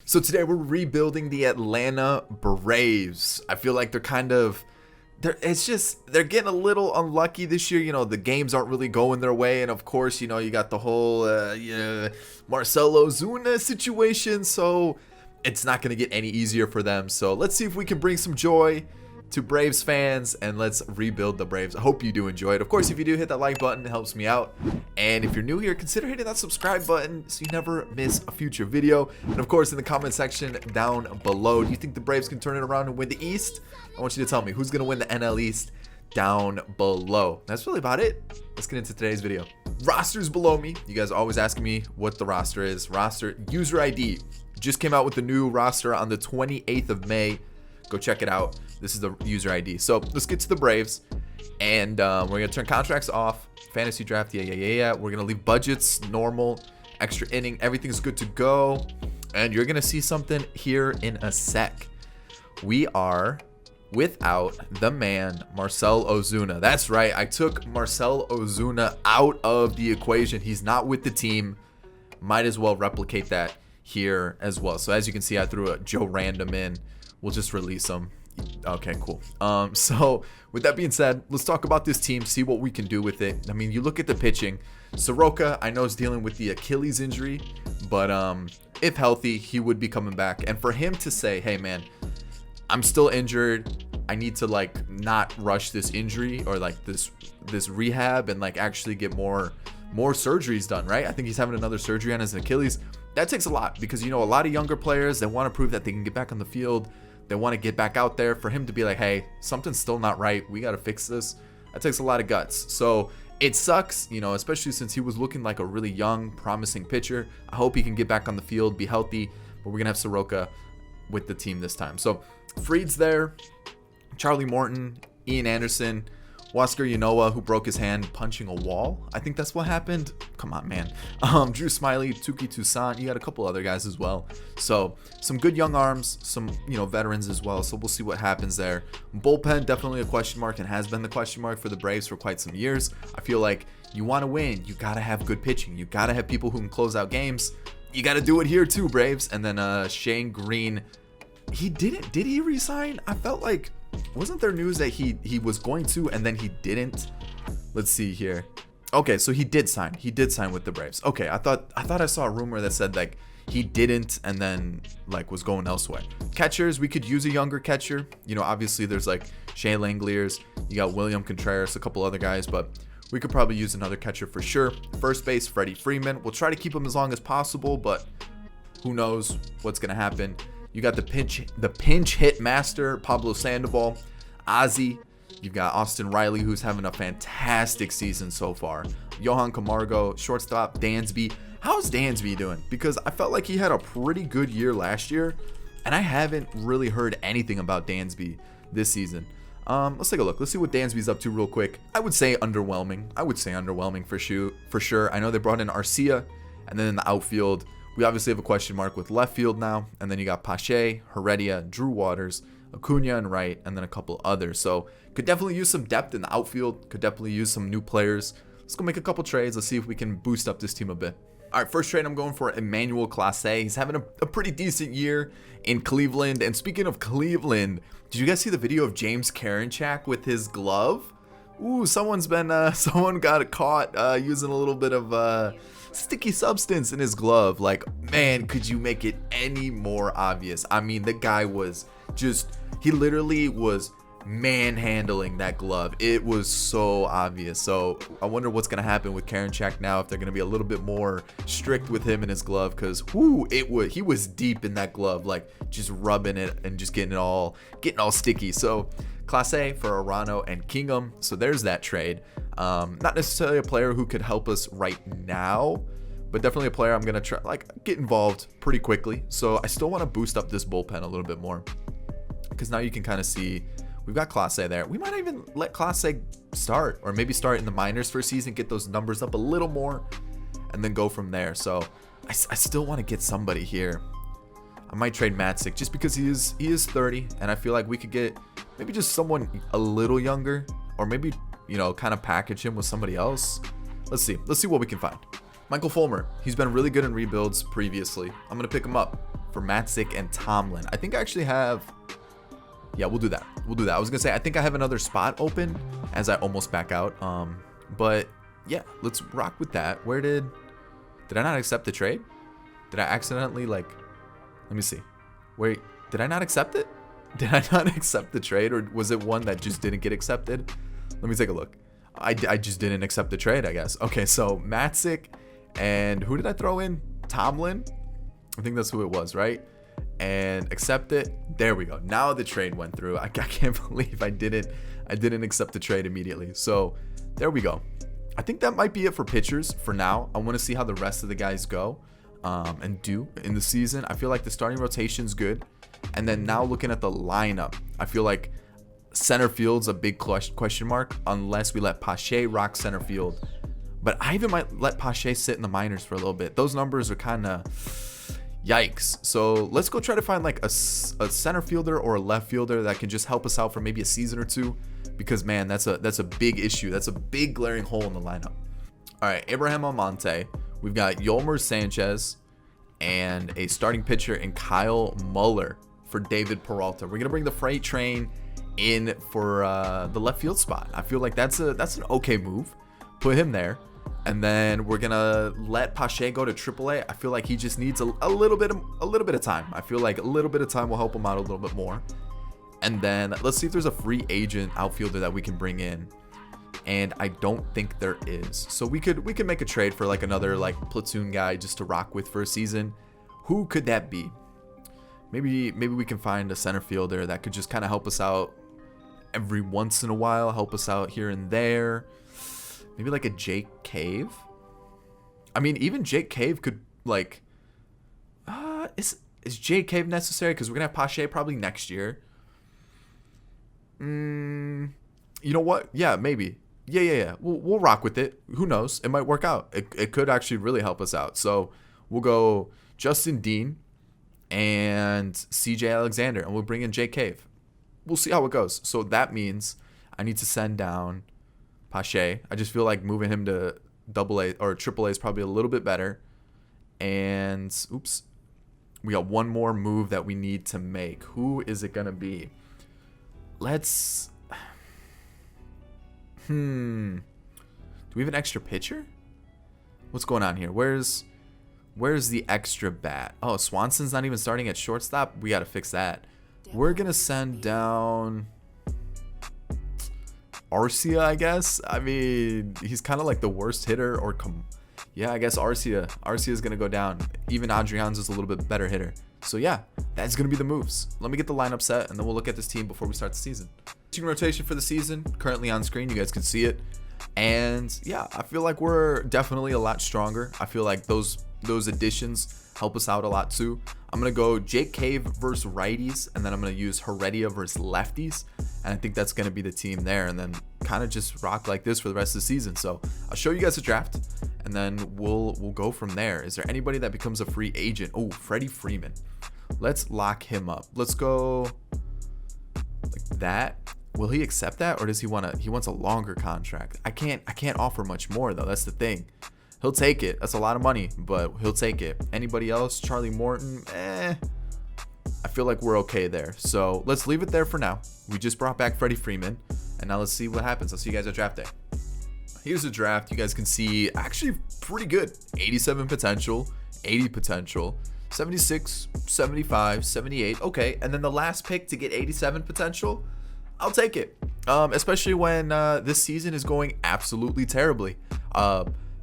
So today we're rebuilding the Atlanta Braves. I feel like they're getting a little unlucky this year. You know, the games aren't really going their way, and of course, you know, you got the whole Marcell Ozuna situation, so it's not going to get any easier for them. So let's see if we can bring some joy to Braves fans, and let's rebuild the Braves. I hope you do enjoy it. Of course, if you do, hit that like button. It helps me out. And if you're new here, consider hitting that subscribe button so you never miss a future video. And of course, in the comment section down below, do you think the Braves can turn it around and win the East? I want you to tell me who's going to win the NL East down below. That's really about it. Let's get into today's video. Rosters below me. You guys are always asking me what the roster is. Roster user ID. Just came out with the new roster on the 28th of May. Go check it out. This is the user ID. So let's get to the Braves, and we're gonna turn contracts off. Fantasy draft, yeah. We're gonna leave budgets normal, extra inning, everything's good to go, and you're gonna see something here in a sec. We are without the man Marcell Ozuna. That's right, I took Marcell Ozuna out of the equation. He's not with the team. Might as well replicate that here as well. So as you can see, I threw a Joe Random in. We'll just release him. Okay, cool. So with that being said, let's talk about this team, see what we can do with it. I mean, you look at the pitching. Soroka, I know, is dealing with the Achilles injury, but if healthy, he would be coming back. And for him to say, hey man, I'm still injured, I need to like not rush this injury or like this rehab and like actually get more surgeries done, right? I think he's having another surgery on his Achilles. That takes a lot, because you know, a lot of younger players, they want to prove that they can get back on the field. They want to get back out there. For him to be like, hey, something's still not right, we got to fix this, that takes a lot of guts. So it sucks, you know, especially since he was looking like a really young, promising pitcher. I hope he can get back on the field, be healthy, but we're gonna have Soroka with the team this time. So Fried's there, Charlie Morton, Ian Anderson, Huascar Ynoa, who broke his hand punching a wall. I think that's what happened. Come on, man. Drew Smiley, Tuki Toussaint. You got a couple other guys as well. So some good young arms, some, you know, veterans as well. So we'll see what happens there. Bullpen, definitely a question mark, and has been the question mark for the Braves for quite some years. I feel like you want to win, you got to have good pitching. You got to have people who can close out games. You got to do it here too, Braves. And then Shane Green, did he resign? I felt like, wasn't there news that he was going to and then he didn't? Let's see here. Okay, so he did sign with the Braves. Okay, I thought I saw a rumor that said like he didn't and then like was going elsewhere. Catchers, we could use a younger catcher. You know, obviously there's like Shea Langeliers, you got William Contreras, a couple other guys, but we could probably use another catcher for sure. First base, Freddie Freeman. We'll try to keep him as long as possible, but who knows what's gonna happen. You got the pinch hit master, Pablo Sandoval, Ozzy. You've got Austin Riley, who's having a fantastic season so far. Johan Camargo, shortstop, Dansby. How's Dansby doing? Because I felt like he had a pretty good year last year, and I haven't really heard anything about Dansby this season. Let's take a look. Let's see what Dansby's up to real quick. I would say underwhelming for sure. I know they brought in Arcia, and then in the outfield, we obviously have a question mark with left field now, and then you got Pache, Heredia, Drew Waters, Acuna and right, and then a couple others. So could definitely use some depth in the outfield, could definitely use some new players. Let's go make a couple trades. Let's see if we can boost up this team a bit. All right, first trade, I'm going for Emmanuel Clase. He's having a pretty decent year in Cleveland. And speaking of Cleveland, did you guys see the video of James Karinchak with his glove? Ooh, someone got caught using a little bit of sticky substance in his glove. Like, man, could you make it any more obvious? I mean, the guy was he literally was manhandling that glove. It was so obvious. So I wonder what's gonna happen with Karinchak now, if they're gonna be a little bit more strict with him in his glove, because he was deep in that glove, like just rubbing it and just getting all sticky. So Class A for Arano and Kingham. So there's that trade. Not necessarily a player who could help us right now, but definitely a player I'm gonna try get involved pretty quickly. So I still want to boost up this bullpen a little bit more, because now you can kind of see we've got Class A there. We might even let Class A start, or maybe start in the minors for a season, get those numbers up a little more, and then go from there. So I still want to get somebody here. I might trade Matzik just because he is 30, and I feel like we could get maybe just someone a little younger, or maybe, you know, kind of package him with somebody else. Let's see what we can find. Michael Fulmer, he's been really good in rebuilds previously. I'm gonna pick him up for Matzik and Tomlin. I think I actually have... Yeah, we'll do that. I was going to say, I think I have another spot open as I almost back out. But yeah, let's rock with that. Did I not accept the trade? Did I accidentally, like... Let me see. Wait, did I not accept it? Did I not accept the trade, or was it one that just didn't get accepted? Let me take a look. I just didn't accept the trade, I guess. Okay, so Matzik and who did I throw in? Tomlin? I think that's who it was, right? And accept it. There we go. Now the trade went through. I can't believe I didn't accept the trade immediately. So there we go. I think that might be it for pitchers for now. I want to see how the rest of the guys go and do in the season. I feel like the starting rotation's good. And then now looking at the lineup, I feel like center field's a big question mark unless we let Pache rock center field. But I even might let Pache sit in the minors for a little bit. Those numbers are kind of yikes. So let's go try to find like a center fielder or a left fielder that can just help us out for maybe a season or two. Because man, that's a big issue. That's a big glaring hole in the lineup. All right, Abraham Almonte. We've got Yolmer Sanchez and a starting pitcher in Kyle Muller for David Peralta. We're gonna bring the freight train in for the left field spot. I feel like that's an okay move. Put him there, and then we're gonna let Pache go to AAA. I feel like he just needs a little bit of time. I feel like a little bit of time will help him out a little bit more. And then let's see if there's a free agent outfielder that we can bring in. And I don't think there is. So we could make a trade for like another like platoon guy just to rock with for a season. Who could that be? Maybe we can find a center fielder that could just kind of help us out every once in a while, help us out here and there. Maybe like a Jake Cave. I mean, even Jake Cave could like. Is Jake Cave necessary? Because we're gonna have Pache probably next year. You know what? Yeah, maybe. Yeah. We'll rock with it. Who knows? It might work out. It could actually really help us out. So we'll go Justin Dean and CJ Alexander, and we'll bring in Jake Cave. We'll see how it goes. So that means I need to send down Pache. I just feel like moving him to AA or AAA is probably a little bit better. And oops, we got one more move that we need to make. Who is it gonna be? Let's. Do we have an extra pitcher? What's going on here? Where's the extra bat? Oh, Swanson's not even starting at shortstop. We got to fix that. We're going to send down Arcia, I guess. I mean, he's kind of like the worst hitter yeah, I guess Arcia is going to go down. Even Adrian's is a little bit better hitter. So yeah, that's going to be the moves. Let me get the lineup set and then we'll look at this team before we start the season. Team rotation for the season currently on screen. You guys can see it. And yeah, I feel like we're definitely a lot stronger. I feel like those additions help us out a lot too. I'm going to go Jake Cave versus righties, and then I'm going to use Heredia versus lefties. And I think that's going to be the team there, and then kind of just rock like this for the rest of the season. So I'll show you guys a draft, and then we'll go from there. Is there anybody that becomes a free agent? Oh, Freddie Freeman. Let's lock him up. Let's go like that. Will he accept that, or does he wants a longer contract? I can't offer much more though. That's the thing. He'll take it. That's a lot of money, but he'll take it. Anybody else? Charlie Morton? I feel like we're okay there. So let's leave it there for now. We just brought back Freddie Freeman, and now let's see what happens. I'll see you guys at draft day. Here's the draft. You guys can see actually pretty good. 87 potential, 80 potential, 76, 75, 78. Okay, and then the last pick to get 87 potential, I'll take it. Especially when this season is going absolutely terribly.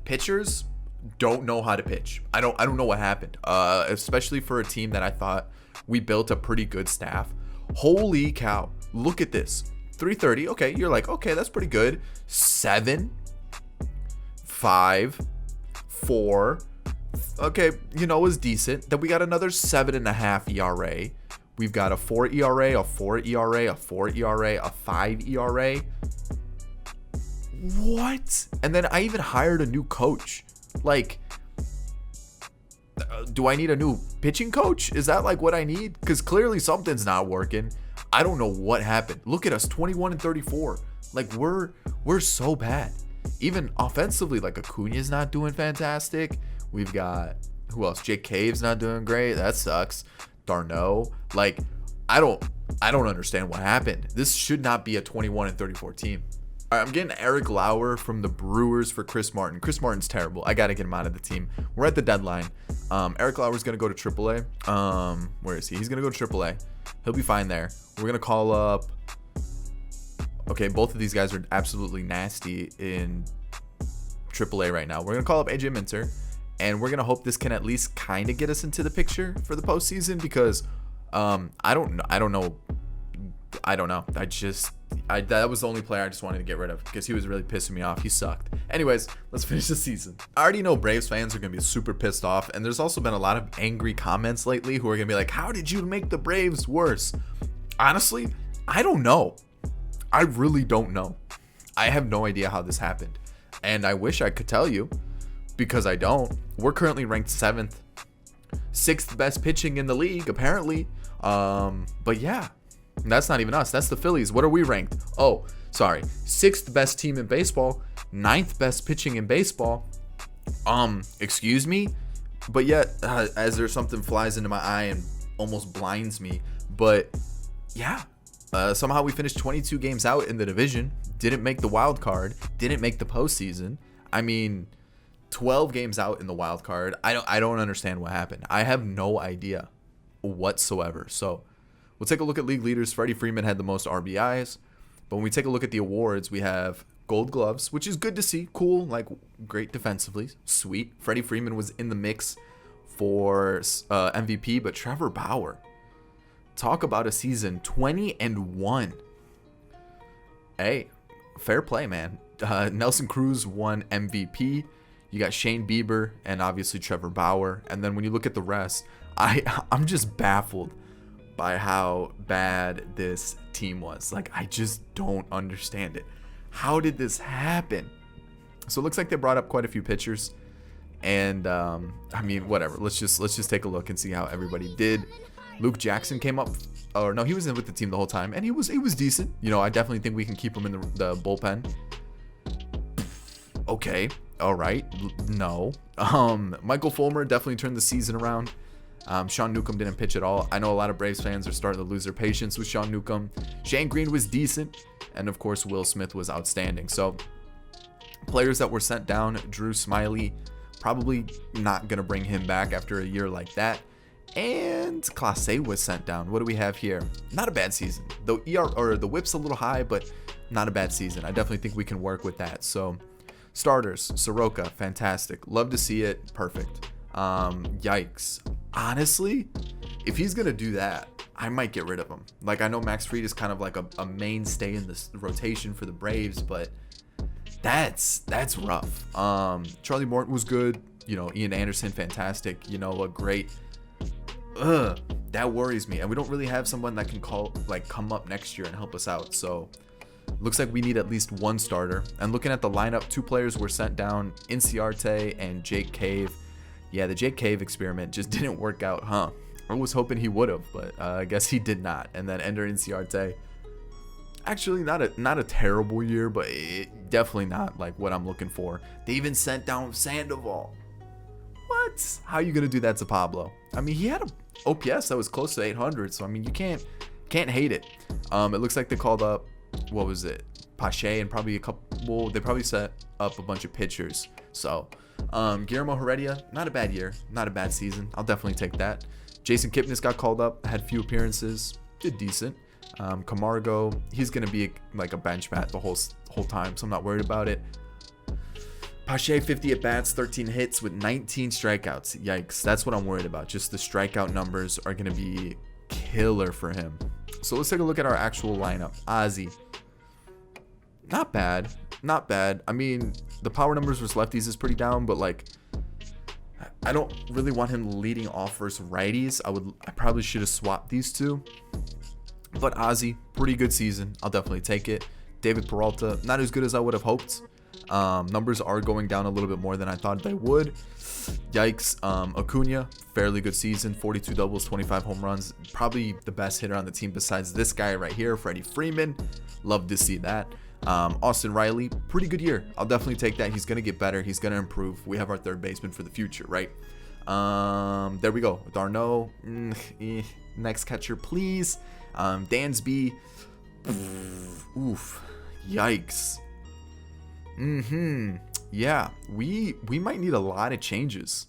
Pitchers don't know how to pitch. I don't know what happened. Especially for a team that I thought we built a pretty good staff. Holy cow. Look at this. 330. Okay, you're like, okay, that's pretty good. 7, 5, 4. Okay, you know, it was decent. Then we got another 7.5 ERA. We've got a 4 ERA, a 4 ERA, a 4 ERA, a 5 ERA. What? And then I even hired a new coach. Like, do I need a new pitching coach? Is that like what I need? Because clearly something's not working. I don't know what happened. Look at us, 21-34. Like we're so bad. Even offensively, like Acuna's not doing fantastic. We've got, Who else? Jake Cave's not doing great. That sucks. Darno. Like, I don't understand what happened. This should not be a 21-34 team. All right, I'm getting Eric Lauer from the Brewers for Chris Martin. Chris Martin's terrible. I got to get him out of the team. We're at the deadline. Eric Lauer's going to go to AAA. Where is he? He's going to go to AAA. He'll be fine there. We're going to call up... Okay, both of these guys are absolutely nasty in AAA right now. We're going to call up AJ Minter, and we're going to hope this can at least kind of get us into the picture for the postseason because I don't know. That was the only player I just wanted to get rid of because he was really pissing me off. He sucked. Anyways, let's finish the season. I already know Braves fans are going to be super pissed off, and there's also been a lot of angry comments lately who are going to be like, how did you make the Braves worse? Honestly, I don't know. I really don't know. I have no idea how this happened, and I wish I could tell you because I don't. We're currently ranked 7th, 6th best pitching in the league, apparently. But yeah. That's not even us. That's the Phillies. What are we ranked? Oh, sorry. 6th best team in baseball. 9th best pitching in baseball. Excuse me? But yet, as there's something flies into my eye and almost blinds me. But yeah, somehow we finished 22 games out in the division. Didn't make the wild card. Didn't make the postseason. I mean, 12 games out in the wild card. I don't understand what happened. I have no idea whatsoever. So we'll take a look at league leaders. Freddie Freeman had the most RBIs. But when we take a look at the awards, we have Gold Gloves, which is good to see. Cool, like great defensively. Sweet. Freddie Freeman was in the mix for MVP, but Trevor Bauer, talk about a season 20-1. Hey, fair play, man. Nelson Cruz won MVP. You got Shane Bieber and obviously Trevor Bauer. And then when you look at the rest, I'm just baffled by how bad this team was. Like, I just don't understand it. How did this happen? So it looks like they brought up quite a few pitchers, and I mean, whatever. Let's just take a look and see how everybody did. Luke Jackson came up, or no, he was in with the team the whole time, and he was decent. You know, I definitely think we can keep him in the bullpen. Okay, all right, no. Michael Fulmer definitely turned the season around. Sean Newcomb didn't pitch at all. I know a lot of Braves fans are starting to lose their patience with Sean Newcomb. Shane Green was decent. And of course, Will Smith was outstanding. So players that were sent down, Drew Smiley, probably not going to bring him back after a year like that. And Clase was sent down. What do we have here? Not a bad season. The the whip's a little high, but not a bad season. I definitely think we can work with that. So starters, Soroka, fantastic. Love to see it. Perfect. Yikes. Honestly, if he's going to do that, I might get rid of him. Like, I know Max Fried is kind of like a mainstay in this rotation for the Braves, but that's rough. Charlie Morton was good. You know, Ian Anderson, fantastic. You know, a great... that worries me. And we don't really have someone that can come up next year and help us out. So looks like we need at least one starter. And looking at the lineup, 2 players were sent down, Inciarte and Jake Cave. Yeah, the Jake Cave experiment just didn't work out, huh? I was hoping he would have, but I guess he did not. And then Ender Inciarte, actually not a terrible year, but definitely not like what I'm looking for. They even sent down Sandoval. What? How are you gonna do that to Pablo? I mean, he had a OPS that was close to 800, so I mean, you can't hate it. It looks like they called up, what was it, Pache, and probably a couple. Well, they probably set up a bunch of pitchers. So Guillermo Heredia, not a bad year, not a bad season. I'll definitely take that. Jason Kipnis got called up, had few appearances, did decent. Camargo, he's gonna be like a bench bat the whole time, so I'm not worried about it. Pache, 50 at bats, 13 hits with 19 strikeouts. Yikes, that's what I'm worried about. Just the strikeout numbers are gonna be killer for him. So let's take a look at our actual lineup. Ozzy, not bad, not bad. I mean, the power numbers versus lefties is pretty down, but like, I don't really want him leading off versus righties. I probably should have swapped these two. But Ozzy, pretty good season. I'll definitely take it. David Peralta, not as good as I would have hoped. Numbers are going down a little bit more than I thought they would. Yikes. Acuna, fairly good season. 42 doubles, 25 home runs. Probably the best hitter on the team besides this guy right here, Freddie Freeman. Love to see that. Austin Riley, pretty good year. I'll definitely take that. He's going to get better. He's going to improve. We have our third baseman for the future, right? There we go. Darno. Next catcher, please. Dansby. Oof. Yikes. Yeah, we might need a lot of changes.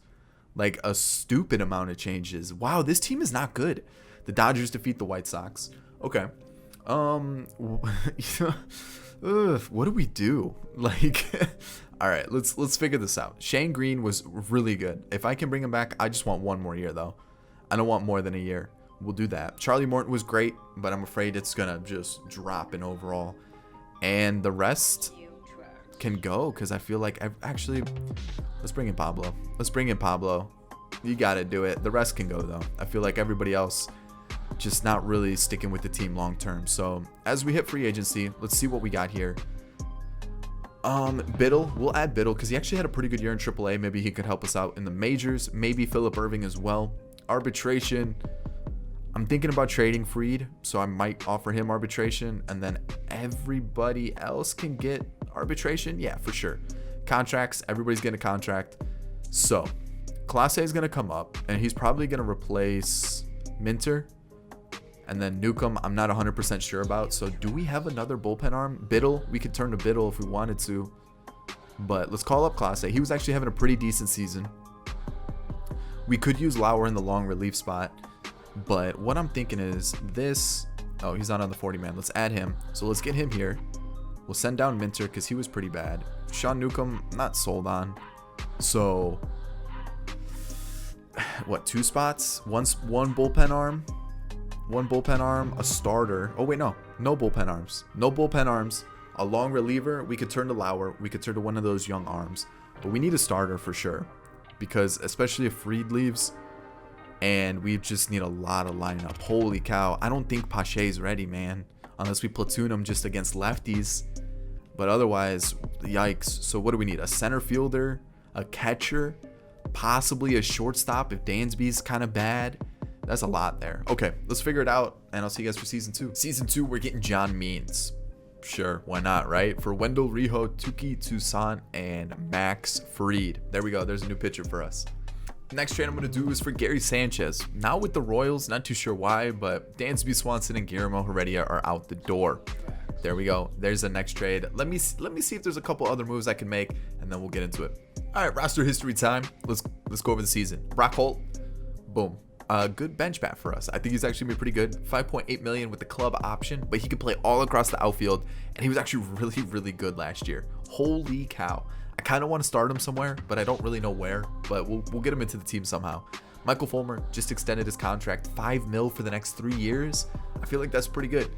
Like a stupid amount of changes. Wow, this team is not good. The Dodgers defeat the White Sox. Okay. What do we do? Like, all right, let's figure this out. Shane Green was really good. If I can bring him back, I just want one more year though. I don't want more than a year. We'll do that. Charlie Morton was great, but I'm afraid it's gonna just drop in overall. And the rest can go because I feel like let's bring in Pablo. Let's bring in Pablo. You gotta do it. The rest can go though. I feel like everybody else just not really sticking with the team long term. So as we hit free agency, let's see what we got here. Biddle, we'll add Biddle because he actually had a pretty good year in AAA. Maybe he could help us out in the majors. Maybe Phillip Irving as well. Arbitration, I'm thinking about trading Fried, so I might offer him arbitration, and then everybody else can get arbitration. Yeah, for sure. Contracts, everybody's getting a contract. So Clase is going to come up, and he's probably going to replace Minter. And then Newcomb, I'm not 100% sure about. So do we have another bullpen arm? Biddle, we could turn to Biddle if we wanted to. But let's call up Clase. He was actually having a pretty decent season. We could use Lauer in the long relief spot. But what I'm thinking is this. Oh, he's not on the 40-man. Let's add him. So let's get him here. We'll send down Minter because he was pretty bad. Sean Newcomb, not sold on. So, what, 2 spots? One bullpen arm. One bullpen arm, a starter. Oh, wait, no bullpen arms. No bullpen arms. A long reliever. We could turn to Lauer. We could turn to one of those young arms. But we need a starter for sure. Because especially if Fried leaves, and we just need a lot of lineup. Holy cow. I don't think Pache's ready, man. Unless we platoon him just against lefties. But otherwise, yikes. So what do we need? A center fielder, a catcher, possibly a shortstop if Dansby's kind of bad. That's a lot there. Okay, let's figure it out, and I'll see you guys for Season 2. Season 2, we're getting John Means. Sure, why not, right? For Wendell, Rijo, Tuki, Toussaint, and Max Fried. There we go. There's a new pitcher for us. Next trade I'm going to do is for Gary Sanchez. Now with the Royals, not too sure why, but Dansby Swanson and Guillermo Heredia are out the door. There we go. There's the next trade. Let me see if there's a couple other moves I can make, and then we'll get into it. All right, roster history time. Let's go over the season. Brock Holt, boom. Good bench bat for us. I think he's actually been pretty good. 5.8 million with the club option, but he could play all across the outfield, and he was actually really, really good last year. Holy cow. I kind of want to start him somewhere, but I don't really know where, but we'll get him into the team somehow. Michael Fulmer just extended his contract, $5 million for the next 3 years. I feel like that's pretty good.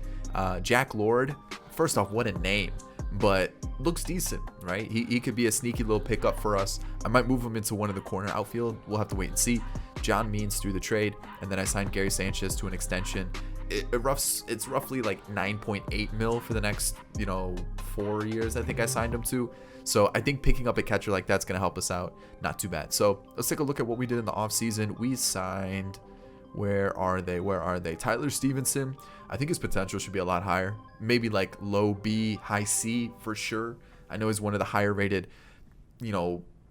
Jack Lord, first off, what a name, but looks decent, right? He could be a sneaky little pickup for us. I might move him into one of the corner outfield. We'll have to wait and see. John Means through the trade, and then I signed Gary Sanchez to an extension. It's roughly like 9.8 mil for the next 4 years. I think I signed him to. So I think picking up a catcher like that's gonna help us out. Not too bad. So let's take a look at what we did in the offseason. We signed. Where are they? Tyler Stevenson. I think his potential should be a lot higher. Maybe like low B, high C for sure. I know he's one of the higher rated,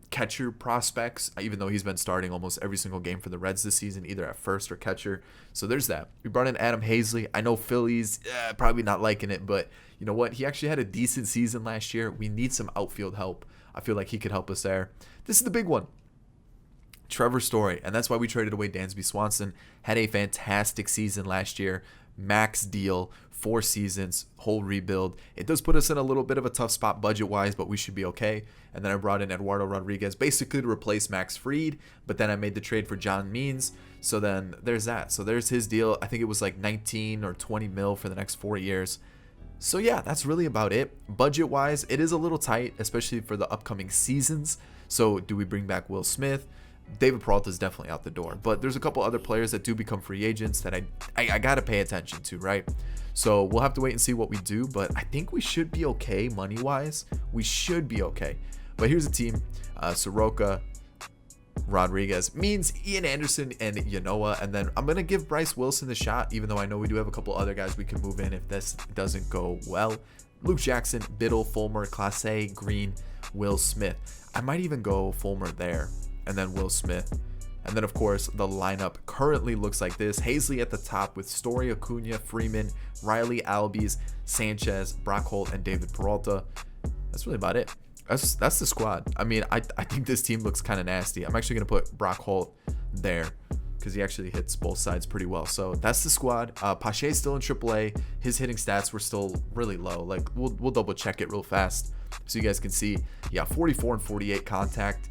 catcher prospects, even though he's been starting almost every single game for the Reds this season, either at first or catcher. So there's that. We brought in Adam Hazley. I know Phillies probably not liking it, but you know what? He actually had a decent season last year. We need some outfield help. I feel like he could help us there. This is the big one. Trevor Story, and that's why we traded away Dansby Swanson. Had a fantastic season last year. Max deal, 4 seasons, whole rebuild. It does put us in a little bit of a tough spot budget-wise, but we should be okay. And then I brought in Eduardo Rodriguez basically to replace Max Fried, but then I made the trade for John Means. So then there's that. So there's his deal. I think it was like 19 or 20 mil for the next 4 years. So yeah, that's really about it. Budget-wise, it is a little tight, especially for the upcoming seasons. So do we bring back Will Smith? David Peralta is definitely out the door, but there's a couple other players that do become free agents that I gotta pay attention to, right? So we'll have to wait and see what we do, but I think we should be okay money-wise. We should be okay. But here's a team: Soroka, Rodriguez, Means, Ian Anderson, and Yanoa. And then I'm gonna give Bryce Wilson the shot, even though I know we do have a couple other guys we can move in if this doesn't go well. Luke Jackson, Biddle, Fulmer, Clase, Green, Will Smith. I might even go Fulmer there, and then Will Smith, And then, of course, the lineup currently looks like this. Hazley at the top with Story, Acuna, Freeman, Riley, Albies, Sanchez, Brock Holt, and David Peralta. That's really about it. That's the squad. I mean, I think this team looks kind of nasty. I'm actually going to put Brock Holt there because he actually hits both sides pretty well. So that's the squad. Pache's still in AAA. His hitting stats were still really low. Like, we'll double check it real fast so you guys can see. Yeah, 44 and 48 contact.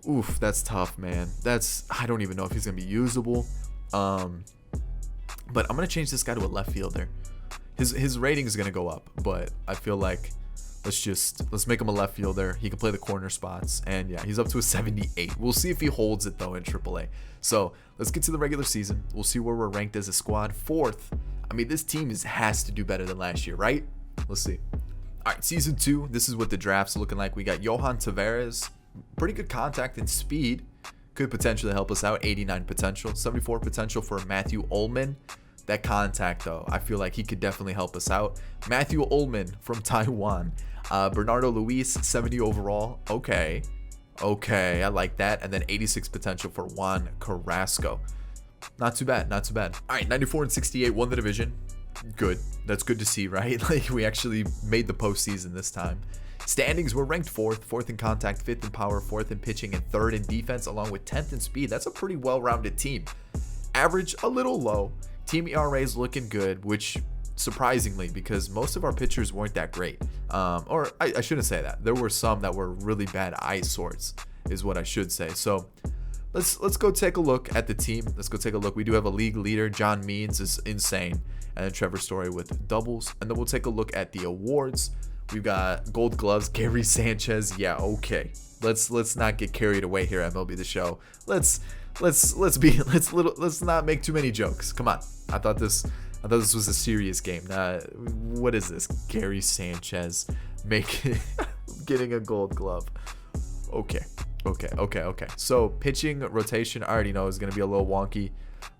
Oof, that's tough, man. I don't even know if he's going to be usable. But I'm going to change this guy to a left fielder. His rating is going to go up, but I feel like let's make him a left fielder. He can play the corner spots, and yeah, he's up to a 78. We'll see if he holds it though in AAA. So let's get to the regular season. We'll see where we're ranked as a squad. 4th. I mean, this team has to do better than last year, right? Let's see. All right, season 2. This is what the draft's looking like. We got Johan Tavares, pretty good contact and speed, could potentially help us out. 89 potential, 74 potential for Matthew Ullman. That contact though, I feel like he could definitely help us out. Matthew Ullman from Taiwan. Bernardo Luis, 70 overall. Okay, I like that. And then 86 potential for Juan Carrasco. Not too bad. All right, 94 and 68 won the division. Good. That's good to see, right? Like, we actually made the postseason this time. Standings, we're ranked 4th in contact, 5th in power, 4th in pitching, and 3rd in defense, along with 10th in speed. That's a pretty well-rounded team. Average a little low. Team ERA is looking good, which surprisingly, because most of our pitchers weren't that great. Or I shouldn't say that. There were some that were really bad eyesores, is what I should say. So let's go take a look at the team. Let's go take a look. We do have a league leader. John Means is insane. And then Trevor Story with doubles. And then we'll take a look at the awards. We've got Gold Gloves, Gary Sanchez. Yeah, okay. Let's not get carried away here, MLB The Show. Let's not make too many jokes. Come on. I thought this was a serious game. What is this? Gary Sanchez getting a Gold Glove. Okay. So pitching rotation, I already know is going to be a little wonky.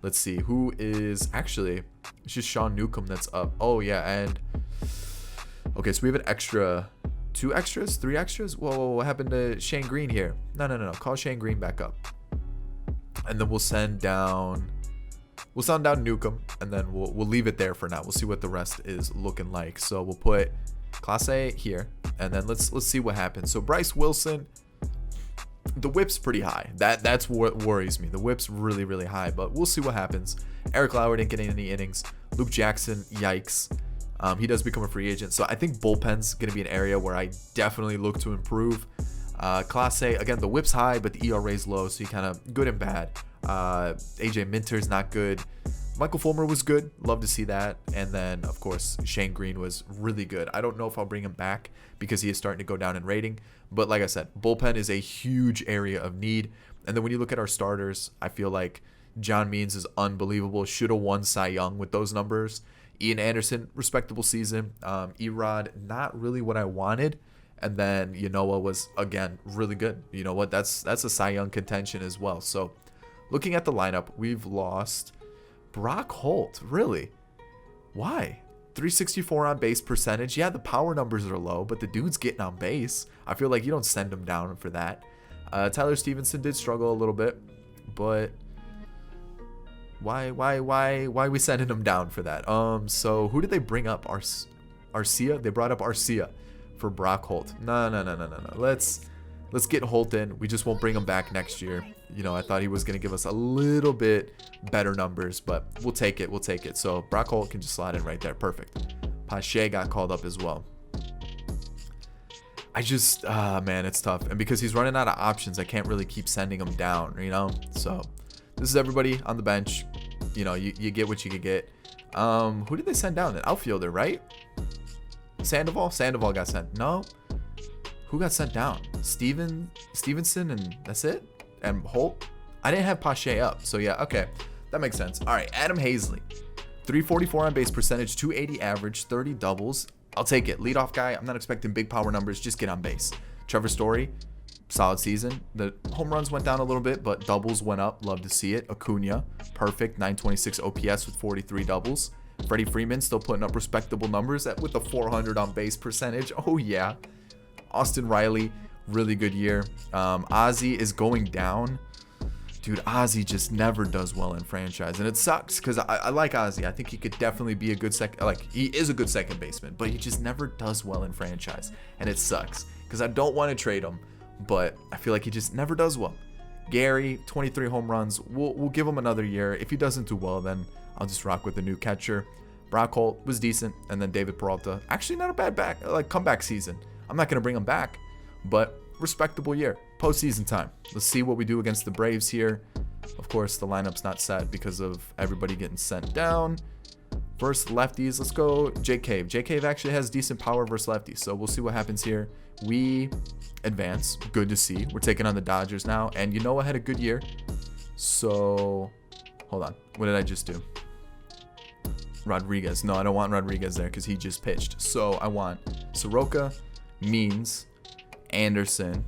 Let's see who is actually. It's just Sean Newcomb that's up. Oh yeah, and okay, so we have an extra, 2 extras, 3 extras. Whoa, what happened to Shane Green here? No. Call Shane Green back up, and then we'll send down Newcomb, and then we'll leave it there for now. We'll see what the rest is looking like. So we'll put Class A here, and then let's see what happens. So Bryce Wilson, the whip's pretty high. That's what worries me. The whip's really high, but we'll see what happens. Eric Lauer didn't get any innings. Luke Jackson, yikes. He does become a free agent, so I think bullpen's going to be an area where I definitely look to improve. Class A, again, the whip's high, but the ERA's low, so you kind of good and bad. AJ Minter's not good. Michael Fulmer was good. Love to see that. And then, of course, Shane Green was really good. I don't know if I'll bring him back because he is starting to go down in rating. But like I said, bullpen is a huge area of need. And then when you look at our starters, I feel like John Means is unbelievable. Should have won Cy Young with those numbers. Ian Anderson, respectable season. Erod, not really what I wanted. And then Yanoa was, again, really good. You know what? That's a Cy Young contention as well. So looking at the lineup, we've lost Brock Holt. Really? Why? 364 on base percentage. Yeah, the power numbers are low, but the dude's getting on base. I feel like you don't send him down for that. Tyler Stevenson did struggle a little bit, but why we sending him down for that? So who did they bring up? Arcia? They brought up Arcia for Brock Holt. No. Let's get Holt in. We just won't bring him back next year. I thought he was going to give us a little bit better numbers, but we'll take it. So Brock Holt can just slide in right there. Perfect. Pache got called up as well. Man, it's tough. And because he's running out of options, I can't really keep sending him down, So this is everybody on the bench. You get what you could get. Who did they send down? An outfielder, right? Sandoval got sent. No. Who got sent down? Stevenson, and that's it? And Holt? I didn't have Pache up, so yeah, okay. That makes sense. All right, Adam Hazley. 344 on base percentage, 280 average, 30 doubles. I'll take it. Leadoff guy. I'm not expecting big power numbers. Just get on base. Trevor Story, solid season. The home runs went down a little bit, but doubles went up. Love to see it. Acuna, perfect. 926 OPS with 43 doubles. Freddie Freeman still putting up respectable numbers with a 400 on base percentage. Oh, yeah. Austin Riley, really good year. Ozzy is going down. Dude, Ozzy just never does well in franchise, and it sucks because I like Ozzy. I think he could definitely be a good second, like he is a good second baseman, but he just never does well in franchise, and it sucks because I don't want to trade him, but I feel like he just never does well. Gary, 23 home runs. We'll give him another year. If he doesn't do well, then I'll just rock with the new catcher. Brock Holt was decent, and then David Peralta, actually not a bad comeback season. I'm not gonna bring him back, but respectable year. Postseason time. Let's see what we do against the Braves here. Of course, the lineup's not set because of everybody getting sent down. Versus lefties, let's go Jake Cave. Jake Cave actually has decent power versus lefties, so we'll see what happens here. We advance. Good to see. We're taking on the Dodgers now, and you know I had a good year. So, hold on. What did I just do? Rodriguez. No, I don't want Rodriguez there because he just pitched. So I want Soroka, Means, Anderson.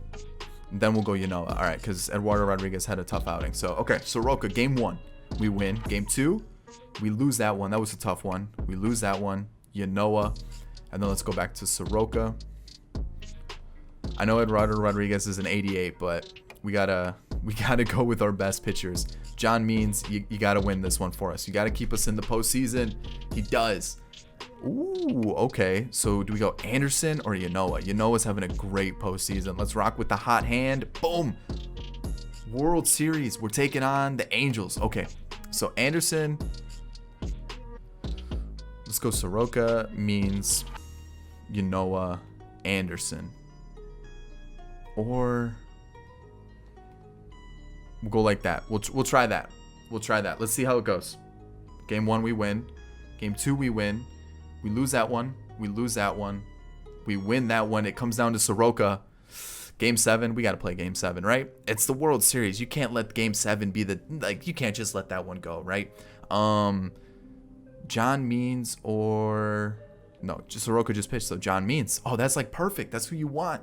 Then we'll go Yanoa. All right, because Eduardo Rodriguez had a tough outing. So, okay, Soroka, game 1, we win. Game 2, we lose that one. That was a tough one. We lose that one. Yanoa. And then let's go back to Soroka. I know Eduardo Rodriguez is an 88, but we gotta go with our best pitchers. John Means, you gotta win this one for us. You gotta keep us in the postseason. He does. Ooh, okay. So do we go Anderson or Yanoa? Yanoa's having a great postseason. Let's rock with the hot hand. Boom. World Series. We're taking on the Angels. Okay. So Anderson. Let's go Soroka, Means, Yanoa, Anderson. Or we'll go like that. We'll try that. We'll try that. Let's see how it goes. Game 1, we win. Game 2, we win. We lose that one. We lose that one. We win that one. It comes down to Soroka. Game 7, we got to play Game 7, right? It's the World Series. You can't let Game 7 be you can't just let that one go, right? John Means or... No, just Soroka just pitched, so John Means. Oh, that's like perfect. That's who you want.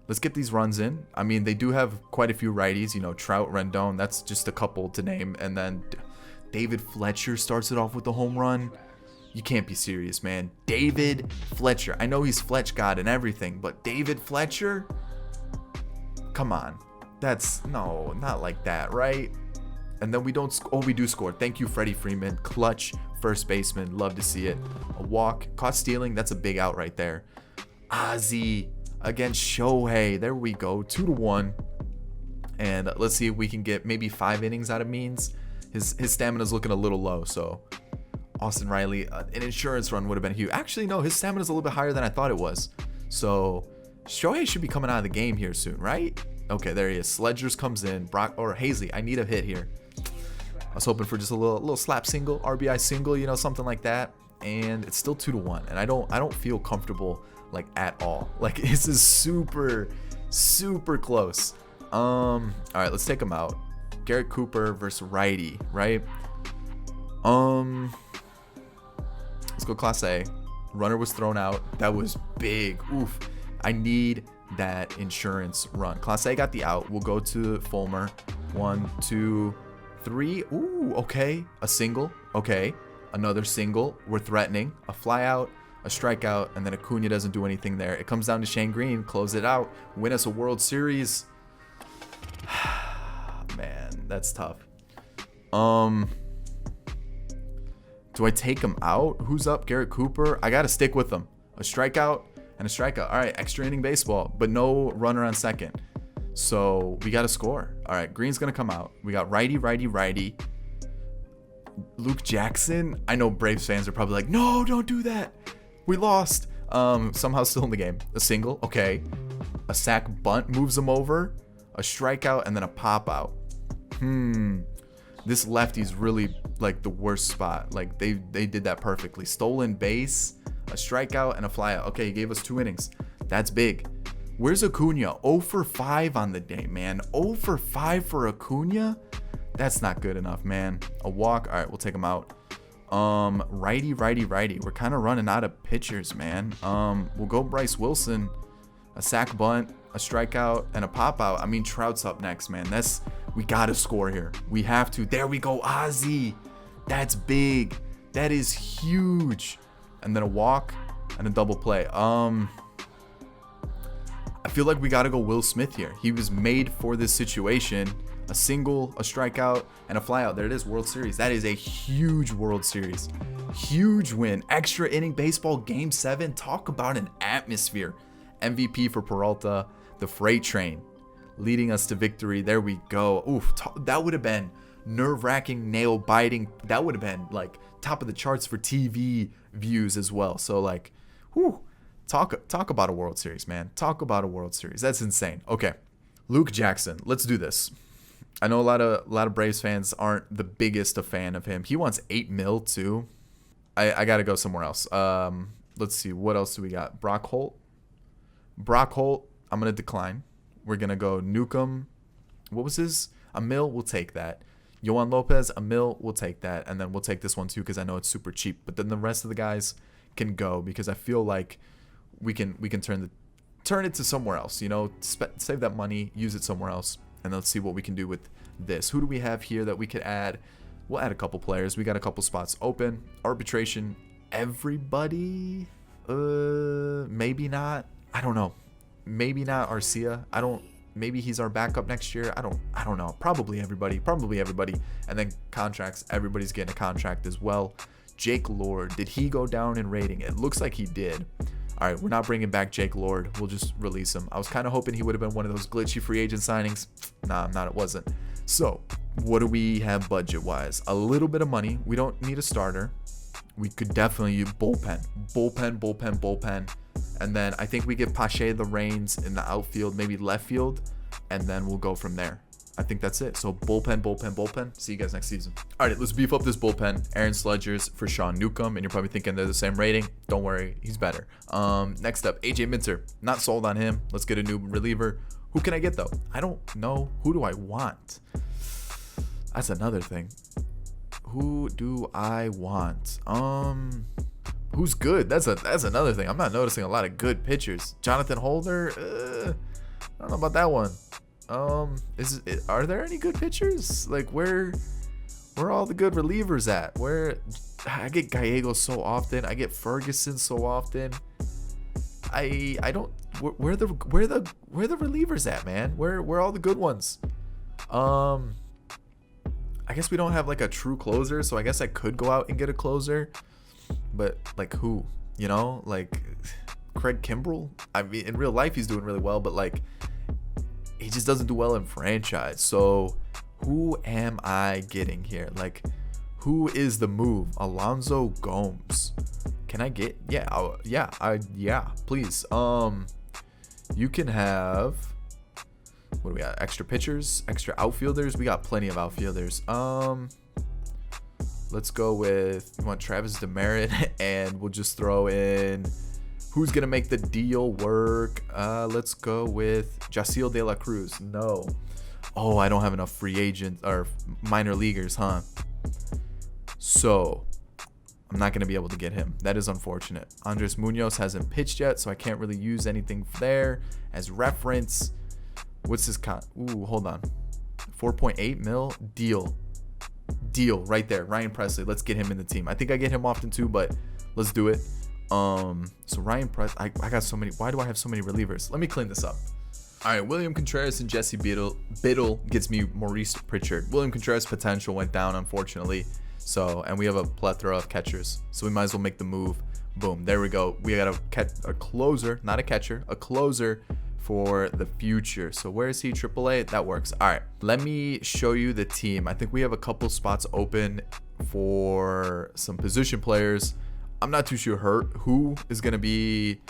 Let's get these runs in. I mean, they do have quite a few righties. You know, Trout, Rendon. That's just a couple to name. And then David Fletcher starts it off with the home run. You can't be serious, man. David Fletcher. I know he's Fletch God and everything, but David Fletcher? Come on. That's... No, not like that, right? And then we don't... Oh, we do score. Thank you, Freddie Freeman. Clutch first baseman. Love to see it. A walk. Caught stealing. That's a big out right there. Ozzy against Shohei. There we go. 2-1. And let's see if we can get maybe 5 innings out of Means. His stamina's looking a little low, so... Austin Riley, an insurance run would have been huge. Actually, no, his stamina's a little bit higher than I thought it was. So, Shohei should be coming out of the game here soon, right? Okay, there he is. Sledgers comes in. Brock or Hazley, I need a hit here. I was hoping for just a little slap single, RBI single, you know, something like that. And it's still 2-1, and I don't feel comfortable like at all. Like this is super close. All right, let's take him out. Garrett Cooper versus righty, right? Let's go Class A. Runner was thrown out. That was big. Oof. I need that insurance run. Class A got the out. We'll go to Fulmer. 1, 2, 3. Ooh, okay. A single. Okay. Another single. We're threatening. A fly out, a strikeout, and then Acuna doesn't do anything there. It comes down to Shane Green. Close it out. Win us a World Series. Man, that's tough. Do I take him out? Who's up? Garrett Cooper? I got to stick with him. A strikeout and a strikeout. All right, extra inning baseball, but no runner on second. So we got to score. All right, Green's going to come out. We got righty. Luke Jackson. I know Braves fans are probably like, no, don't do that. We lost. Somehow still in the game. A single. Okay. A sac bunt moves him over. A strikeout and then a pop out. This lefty's really like the worst spot. Like they did that perfectly. Stolen base, a strikeout, and a flyout. Okay, he gave us 2 innings. That's big. Where's Acuna? 0 for 5 on the day, man. 0 for 5 for Acuna? That's not good enough, man. A walk. All right, we'll take him out. Righty. We're kind of running out of pitchers, man. We'll go Bryce Wilson. A sac bunt, a strikeout, and a pop out. I mean, Trout's up next, man. We gotta score here. We have to. There we go, Ozzy. That's big. That is huge. And then a walk and a double play. I feel like we got to go Will Smith here. He was made for this situation. A single, a strikeout, and a flyout. There it is, World Series. That is a huge World Series. Huge win. Extra inning baseball, Game 7. Talk about an atmosphere. MVP for Peralta, the freight train, leading us to victory. There we go. Oof, that would have been nerve-wracking, nail-biting. That would have been like top of the charts for TV views as well. So like, whew, talk about a World Series, man. Talk about a World Series. That's insane. Okay, Luke Jackson. Let's do this. I know a lot of Braves fans aren't the biggest a fan of him. He wants $8 million too. I gotta go somewhere else. Let's see, what else do we got? Brock Holt, I'm gonna decline. We're gonna go Newcomb. What was his? $1 million, we'll take that. Yohan Lopez, $1 million, we'll take that. And then we'll take this one too because I know it's super cheap. But then the rest of the guys can go because I feel like we can turn it to somewhere else. You know, save that money, use it somewhere else. And let's see what we can do with this. Who do we have here that we could add? We'll add a couple players. We got a couple spots open. Arbitration. Everybody? Maybe not. I don't know. Maybe not Arcia. Maybe he's our backup next year. I don't know. Probably everybody. And then contracts. Everybody's getting a contract as well. Jake Lord. Did he go down in rating? It looks like he did. All right, we're not bringing back Jake Lord. We'll just release him. I was kind of hoping he would have been one of those glitchy free agent signings. Nah, it wasn't. So, what do we have budget-wise? A little bit of money. We don't need a starter. We could definitely use bullpen. And then I think we give Pache the reins in the outfield, maybe left field, and then we'll go from there. I think that's it. So bullpen. See you guys next season. All right, let's beef up this bullpen. Aaron Sledgers for Sean Newcomb, and you're probably thinking they're the same rating. Don't worry, he's better. Next up, AJ Minter. Not sold on him. Let's get a new reliever. Who can I get though? I don't know. Who do I want? That's another thing. Who do I want? Who's good? That's another thing. I'm not noticing a lot of good pitchers. Jonathan Holder. I don't know about that one. Are there any good pitchers? Like where all the good relievers at? Where I get Gallegos so often, I get Ferguson so often. I don't. Where the relievers at, man? Where all the good ones? I guess we don't have like a true closer, so I guess I could go out and get a closer. But like who? You know, like Craig Kimbrell. I mean, in real life he's doing really well, but like he just doesn't do well in franchise. So who am I getting here? Like, who is the move? Alonzo Gomes. Can I get? Yeah, please. You can have. What do we got? Extra pitchers, extra outfielders. We got plenty of outfielders. Let's go with. You want Travis Demerit, and we'll just throw in. Who's gonna make the deal work? Let's go with Jaciel De La Cruz. No. Oh, I don't have enough free agents or minor leaguers, huh? So I'm not gonna be able to get him. That is unfortunate. Andres Munoz hasn't pitched yet, so I can't really use anything there as reference. What's his Ooh, hold on. 4.8 mil deal right there. Ryan Presley. Let's get him in the team. I think I get him often too, but let's do it. So Ryan Press, I got so many. Why do I have so many relievers? Let me clean this up. All right, William Contreras and Jesse Biddle gets me Maurice Pritchard. William Contreras' potential went down, unfortunately. So, and we have a plethora of catchers, so we might as well make the move. Boom, there we go. We got a closer, not a catcher, a closer for the future. So where is he? AAA? That works. All right, let me show you the team. I think we have a couple spots open for some position players. I'm not too sure who is going to be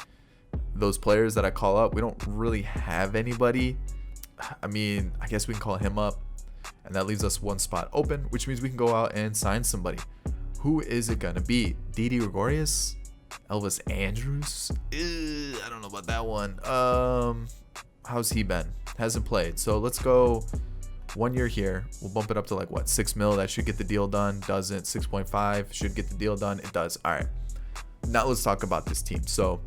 those players that I call up. We don't really have anybody. I mean, I guess we can call him up. And that leaves us one spot open, which means we can go out and sign somebody. Who is it going to be? Didi Gregorius? Elvis Andrews? I don't know about that one. How's he been? Hasn't played. So let's go 1 year here. We'll bump it up to like what, 6 mil. That should get the deal done. Doesn't. 6.5 should get the deal done. It does. All right. Now let's talk about this team. So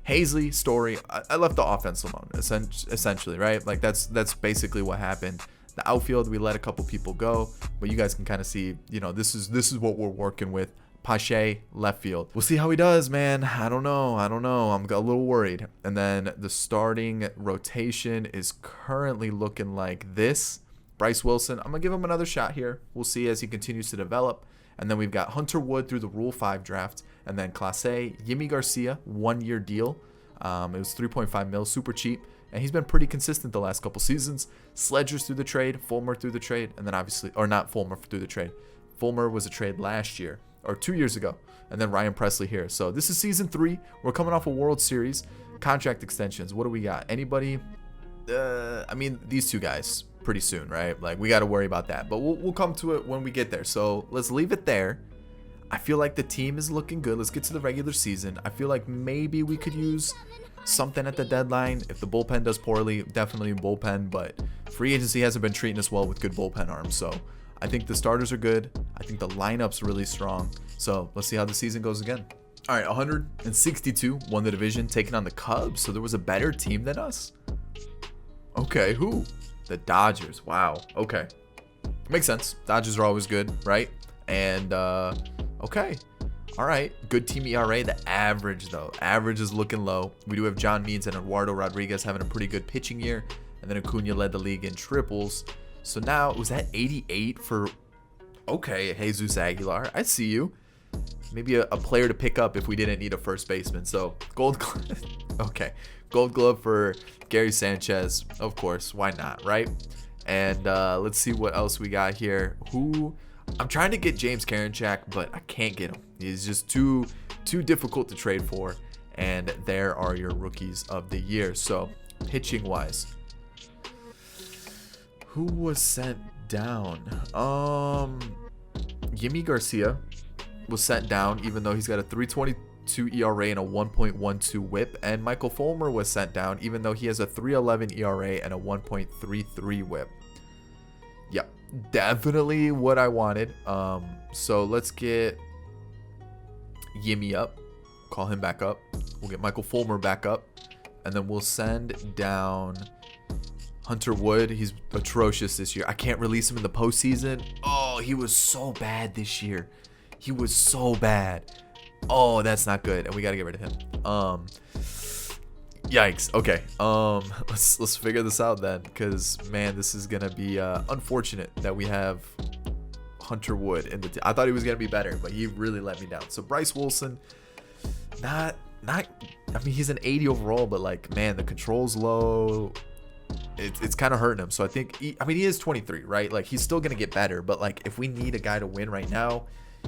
Hazley, Story, I left the offense alone, essentially, right? Like that's basically what happened. The outfield, we let a couple people go, but you guys can kind of see, you know, this is what we're working with. Pache, left field. We'll see how he does, man. I don't know. I'm a little worried. And then the starting rotation is currently looking like this. Bryce Wilson, I'm going to give him another shot here. We'll see as he continues to develop. And then we've got Hunter Wood through the Rule 5 draft. And then Clase, Yimi Garcia, 1-year deal. It was 3.5 mil, super cheap. And he's been pretty consistent the last couple seasons. Sledgers through the trade, Fulmer through the trade, and then obviously, or not Fulmer through the trade. Fulmer was a trade last year, or 2 years ago. And then Ryan Presley here. So this is season 3. We're coming off a World Series. Contract extensions. What do we got? Anybody? I mean, these two guys pretty soon, right? Like, we got to worry about that. But we'll come to it when we get there. So let's leave it there. I feel like the team is looking good. Let's get to the regular season. I feel like maybe we could use something at the deadline. If the bullpen does poorly, definitely bullpen. But free agency hasn't been treating us well with good bullpen arms. So I think the starters are good. I think the lineup's really strong. So let's see how the season goes again. All right, 162 won the division, taking on the Cubs. So there was a better team than us. Okay, who? The Dodgers. Wow. Okay. Makes sense. Dodgers are always good, right? And, okay. All right. Good team ERA. The average, though. Average is looking low. We do have John Means and Eduardo Rodriguez having a pretty good pitching year. And then Acuna led the league in triples. So now, was that 88 for... Okay, Jesus Aguilar. I see you. Maybe a player to pick up if we didn't need a first baseman. So, gold glove. Okay. Gold glove for Gary Sanchez. Of course. Why not, right? And let's see what else we got here. I'm trying to get James Karinchak, but I can't get him. He's just too difficult to trade for. And there are your rookies of the year. So, pitching wise, who was sent down? Yimi Garcia was sent down, even though he's got a 3.22 ERA and a 1.12 WHIP. And Michael Fulmer was sent down, even though he has a 3.11 ERA and a 1.33 WHIP. Yep, definitely what I wanted. So let's get Yimi up, call him back up. We'll get Michael Fulmer back up, and then we'll send down Hunter Wood. He's atrocious this year. I can't release him in the postseason. Oh, he was so bad this year. He was so bad. Oh, that's not good. And we got to get rid of him. Yikes. Okay. Let's figure this out then, because man, this is gonna be unfortunate that we have Hunter Wood in the I thought he was gonna be better, but he really let me down. So Bryce Wilson, not I mean, he's an 80 overall, but like, man, the control's low. It's kind of hurting him. So I think he is 23, right? Like, he's still gonna get better, but like, if we need a guy to win right now,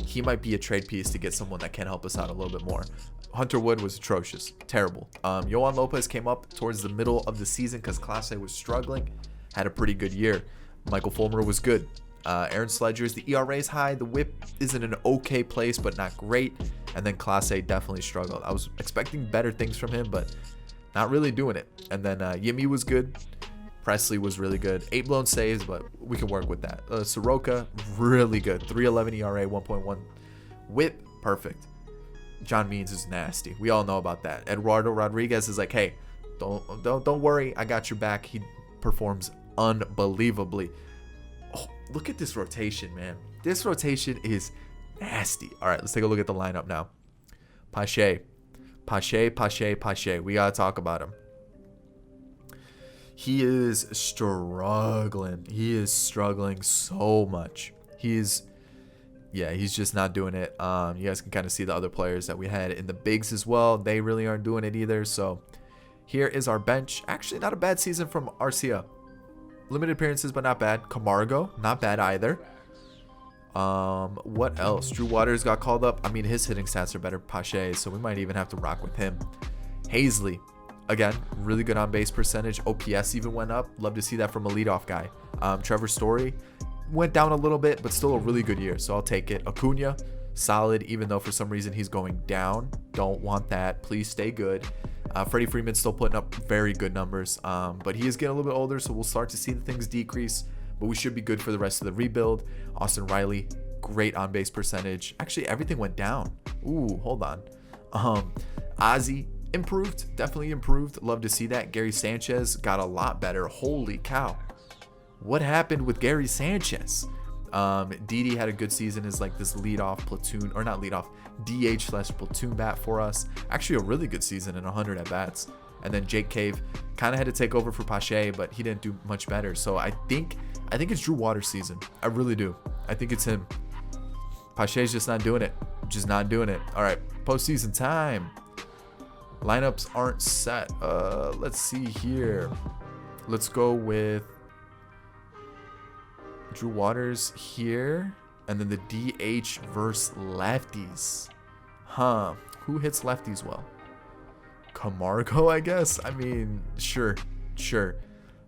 he might be a trade piece to get someone that can help us out a little bit more. Hunter Wood was atrocious, terrible. Yohan Lopez came up towards the middle of the season because Clase was struggling, had a pretty good year. Michael Fulmer was good. Aaron Sledgers, the ERA is high, the WHIP is in an okay place, but not great. And then Clase definitely struggled. I was expecting better things from him, but not really doing it. And then Yimi was good. Presley was really good. 8 blown saves, but we can work with that. Soroka, really good. 3.11 ERA, 1.1 WHIP, perfect. John Means is nasty. We all know about that. Eduardo Rodriguez is like, hey, don't worry, I got your back. He performs unbelievably. Oh, look at this rotation, man. This rotation is nasty. All right, let's take a look at the lineup now. Pache. We gotta talk about him. He is struggling. He is struggling so much. He's just not doing it. You guys can kind of see the other players that we had in the bigs as well. They really aren't doing it either. So here is our bench. Actually, not a bad season from Arcia. Limited appearances, but not bad. Camargo, not bad either. What else? Drew Waters got called up. I mean, his hitting stats are better. Pache, so we might even have to rock with him. Hazley. Again, really good on base percentage. OPS even went up. Love to see that from a leadoff guy. Trevor Story went down a little bit, but still a really good year, so I'll take it. Acuna, solid, even though for some reason he's going down. Don't want that. Please stay good. Freddie Freeman still putting up very good numbers, but he is getting a little bit older, so we'll start to see the things decrease, but we should be good for the rest of the rebuild. Austin Riley, great on base percentage. Actually, everything went down. Ooh, hold on. Ozzy, improved, definitely improved. Love to see that. Gary Sanchez got a lot better. Holy cow. What happened with Gary Sanchez? Didi had a good season as like this leadoff platoon, or not leadoff, DH/platoon bat for us. Actually, a really good season in 100 at bats. And then Jake Cave kind of had to take over for Pache, but he didn't do much better. So I think it's Drew Waters' season. I really do. I think it's him. Pache's just not doing it. Just not doing it. All right, postseason time. Lineups aren't set. Let's see here. Let's go with Drew Waters here, and then the DH versus lefties. Who hits lefties well? Camargo, I guess. I mean, sure.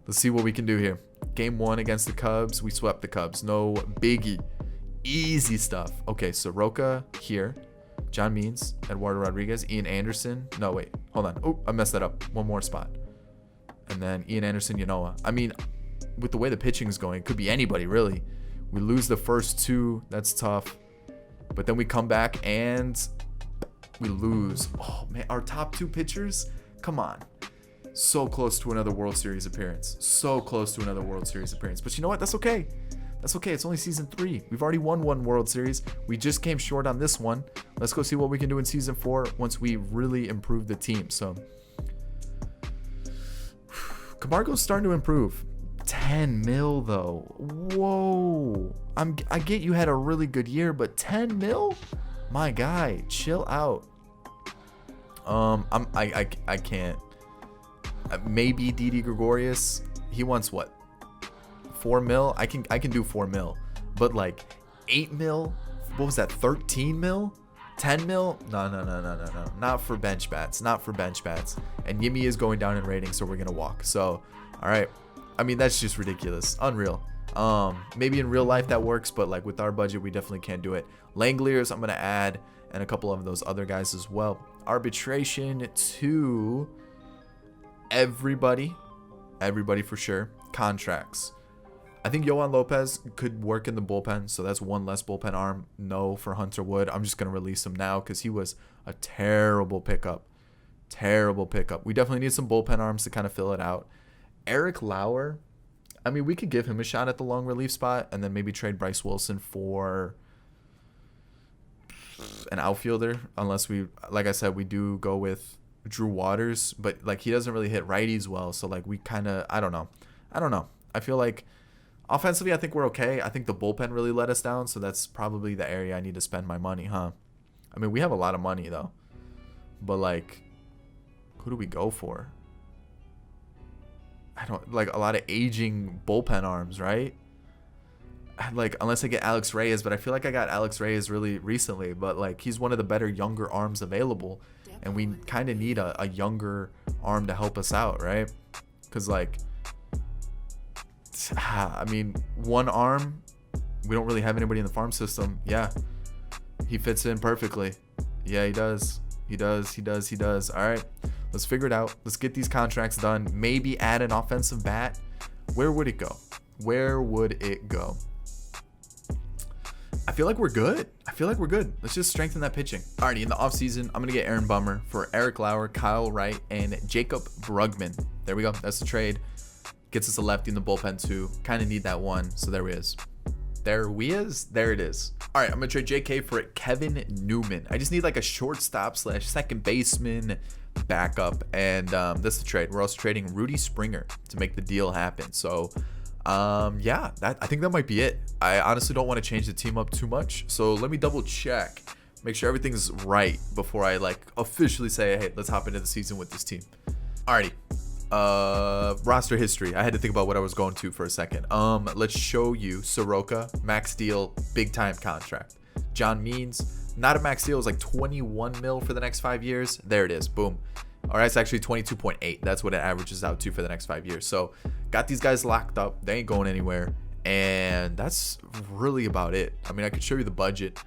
Let's see what we can do here. Game 1 against the Cubs. We swept the Cubs. No biggie. Easy stuff. Okay, Soroka here. John Means, Eduardo Rodriguez, Ian Anderson. No, wait. Hold on. Oh, I messed that up. One more spot. And then Ian Anderson, Yanoa. I mean, with the way the pitching is going, it could be anybody, really. We lose the first 2. That's tough. But then we come back and we lose. Oh, man. Our top 2 pitchers? Come on. So close to another World Series appearance. But you know what? That's okay. It's only season 3. We've already won 1 World Series. We just came short on this one. Let's go see what we can do in season 4 once we really improve the team. So Camargo's starting to improve. 10 mil though. Whoa. I get you had a really good year, but 10 mil? My guy, chill out. I can't. Maybe Didi Gregorius. He wants what? 4 mil? I can do 4 mil. But like 8 mil? What was that? 13 mil? 10 mil? No. Not for bench bats. And Yimi is going down in rating, so we're gonna walk. So, all right. I mean, that's just ridiculous. Unreal. Maybe in real life that works, but like with our budget, we definitely can't do it. Langoliers, I'm gonna add, and a couple of those other guys as well. Arbitration to everybody for sure. Contracts. I think Yohan Lopez could work in the bullpen, so that's 1 less bullpen arm. No for Hunter Wood. I'm just gonna release him now because he was a terrible pickup. We definitely need some bullpen arms to kind of fill it out. Eric Lauer, I mean, we could give him a shot at the long relief spot and then maybe trade Bryce Wilson for an outfielder, unless we, like I said, we do go with Drew Waters, but like he doesn't really hit righties well, so like we kind of, I don't know. I feel like offensively, I think we're okay. I think the bullpen really let us down, so that's probably the area I need to spend my money, I mean, we have a lot of money though, but like, who do we go for? I don't like a lot of aging bullpen arms, right? Like, unless I get Alex Reyes, but I feel like I got Alex Reyes really recently, but like he's one of the better younger arms available, and we kind of need a younger arm to help us out, right? Because like, I mean, one arm, we don't really have anybody in the farm system. Yeah, he fits in perfectly. Yeah, he does. All right, let's figure it out. Let's get these contracts done. Maybe add an offensive bat. Where would it go? I feel like we're good. Let's just strengthen that pitching. Alrighty, in the offseason, I'm going to get Aaron Bummer for Eric Lauer, Kyle Wright, and Jacob Brugman. There we go. That's the trade. Gets us a lefty in the bullpen too. Kind of need that one. So there it is. There it is. All right, I'm going to trade JK for Kevin Newman. I just need like a shortstop / second baseman backup. And that's the trade. We're also trading Rudy Springer to make the deal happen. So yeah, I think that might be it. I honestly don't want to change the team up too much. So let me double check, make sure everything's right before I like officially say, hey, let's hop into the season with this team. Alrighty. Roster history. I had to think about what I was going to for a second. Let's show you Soroka, max deal, big time contract. John Means, not a max deal, it was like 21 mil for the next 5 years. There it is. Boom. All right, it's actually 22.8. That's what it averages out to for the next 5 years. So got these guys locked up. They ain't going anywhere. And that's really about it. I mean, I could show you the budget.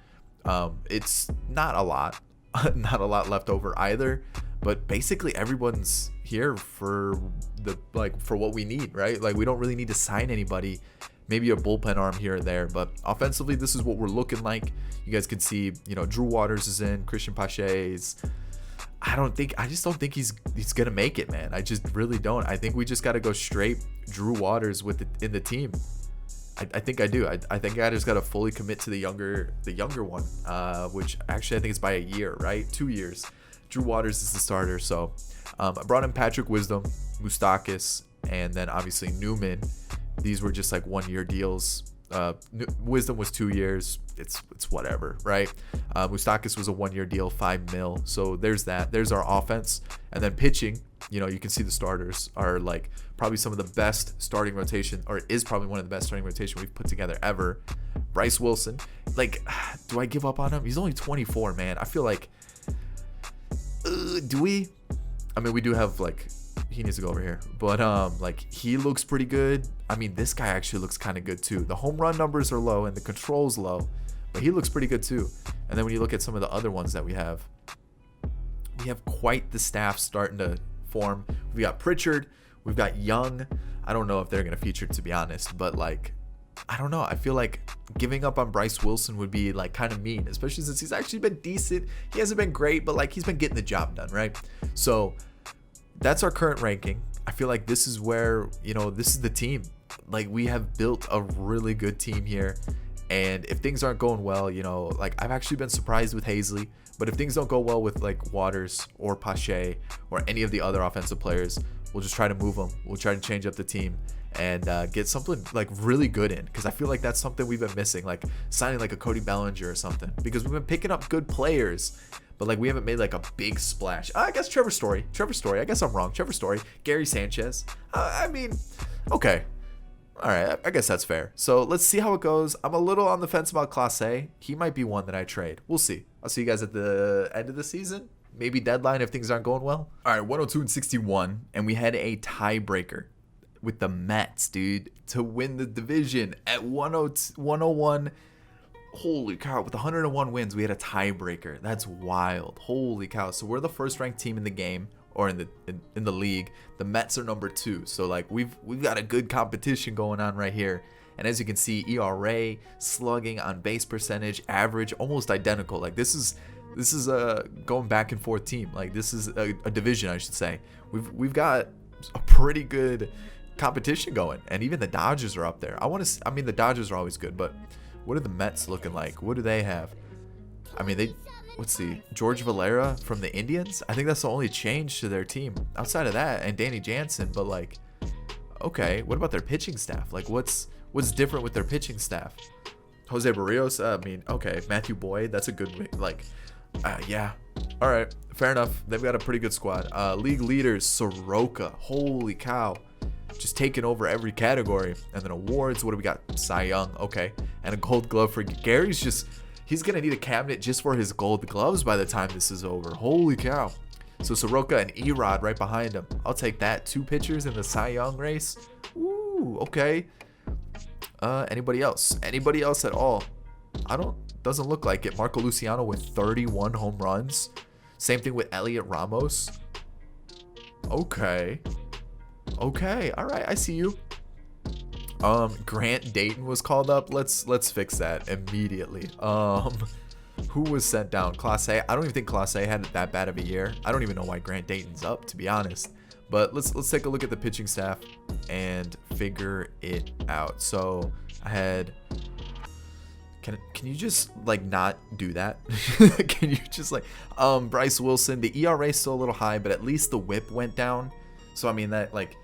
It's not a lot, not a lot left over either. But basically everyone's here for for what we need, right? Like we don't really need to sign anybody. Maybe a bullpen arm here or there, but offensively, this is what we're looking like. You guys can see, Drew Waters is in, Christian Pache's. I just don't think he's gonna make it, man. I just really don't. I think we just got to go straight Drew Waters in the team. I think I do. I think I just got to fully commit to the younger one, which actually I think it's by a year, right? 2 years. Drew Waters is the starter. So I brought in Patrick Wisdom, Moustakas, and then obviously Newman. These were just like 1 year deals. Wisdom was 2 years. It's whatever, right? Moustakas was a 1 year deal, $5 million. So there's that. There's our offense. And then pitching, you can see the starters are like probably some of the best starting rotation, or is probably one of the best starting rotation we've put together ever. Bryce Wilson, like, do I give up on him? He's only 24, man. I feel like, do we? I mean, we do have like, he needs to go over here, but like he looks pretty good. I mean, this guy actually looks kind of good too. The home run numbers are low and the control's low, but he looks pretty good too. And then when you look at some of the other ones that we have quite the staff starting to form. We got Pritchard, we've got Young. I don't know if they're going to feature, to be honest, but like, I don't know. I feel like giving up on Bryce Wilson would be like kind of mean, especially since he's actually been decent. He hasn't been great, but like he's been getting the job done, right? So that's our current ranking. I feel like this is where, this is the team. Like, we have built a really good team here. And if things aren't going well, like I've actually been surprised with Hazley. But if things don't go well with like Waters or Pache or any of the other offensive players, we'll just try to move them. We'll try to change up the team and get something like really good in. Because I feel like that's something we've been missing, like signing like a Cody Bellinger or something. Because we've been picking up good players, but like we haven't made like a big splash. I guess Trevor Story. I guess I'm wrong. Trevor Story. Gary Sanchez. I mean, okay. All right. I guess that's fair. So let's see how it goes. I'm a little on the fence about Clase. He might be one that I trade. We'll see. I'll see you guys at the end of the season. Maybe deadline if things aren't going well. All right. 102-61. And we had a tiebreaker with the Mets, dude, to win the division at 101. Holy cow, with 101 wins, we had a tiebreaker. That's wild. Holy cow. So we're the first ranked team in the game, or in the league. The Mets are number 2. So like we've got a good competition going on right here. And as you can see, ERA, slugging, on base percentage, average, almost identical. Like this is a going back and forth team. Like this is a division, I should say. We've got a pretty good competition going, and even the Dodgers are up there. I mean, the Dodgers are always good, but what are the Mets looking like? What do they have? I mean, let's see, George Valera from the Indians. I think that's the only change to their team outside of that, and Danny Jansen. But like, okay, what about their pitching staff? Like, what's different with their pitching staff? Jose Barrios. I mean, okay, Matthew Boyd. That's a good like, yeah. All right, fair enough. They've got a pretty good squad. League leaders, Soroka. Holy cow. Just taking over every category. And then awards, what do we got? Cy Young, okay. And a gold glove for Gary's he's going to need a cabinet just for his gold gloves by the time this is over. Holy cow. So Soroka and Erod right behind him. I'll take that. 2 pitchers in the Cy Young race. Ooh, okay. Anybody else? Anybody else at all? Doesn't look like it. Marco Luciano with 31 home runs. Same thing with Elliot Ramos. Okay. Okay, all right, I see you. Grant Dayton was called up. Let's fix that immediately. Who was sent down? Class A. I don't even think Class A had that bad of a year. I don't even know why Grant Dayton's up, to be honest. But let's take a look at the pitching staff and figure it out. So I had. Can you just like not do that? Can you just like Bryce Wilson? The ERA is still a little high, but at least the WHIP went down. So I mean that like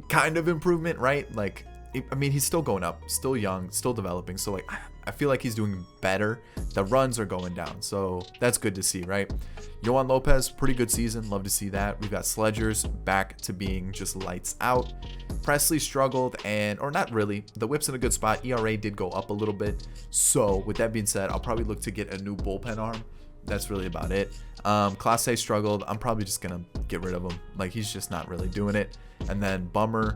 kind of improvement, right? Like I mean he's still going up, still young, still developing. So like I feel like he's doing better. The runs are going down, so that's good to see, right? Yohan Lopez, pretty good season. Love to see that. We've got Sledgers back to being just lights out. Presley struggled, or not really. The WHIP's in a good spot. ERA did go up a little bit. So with that being said, I'll probably look to get a new bullpen arm. That's really about it. Class A struggled. I'm probably just gonna get rid of him. Like he's just not really doing it. And then Bummer,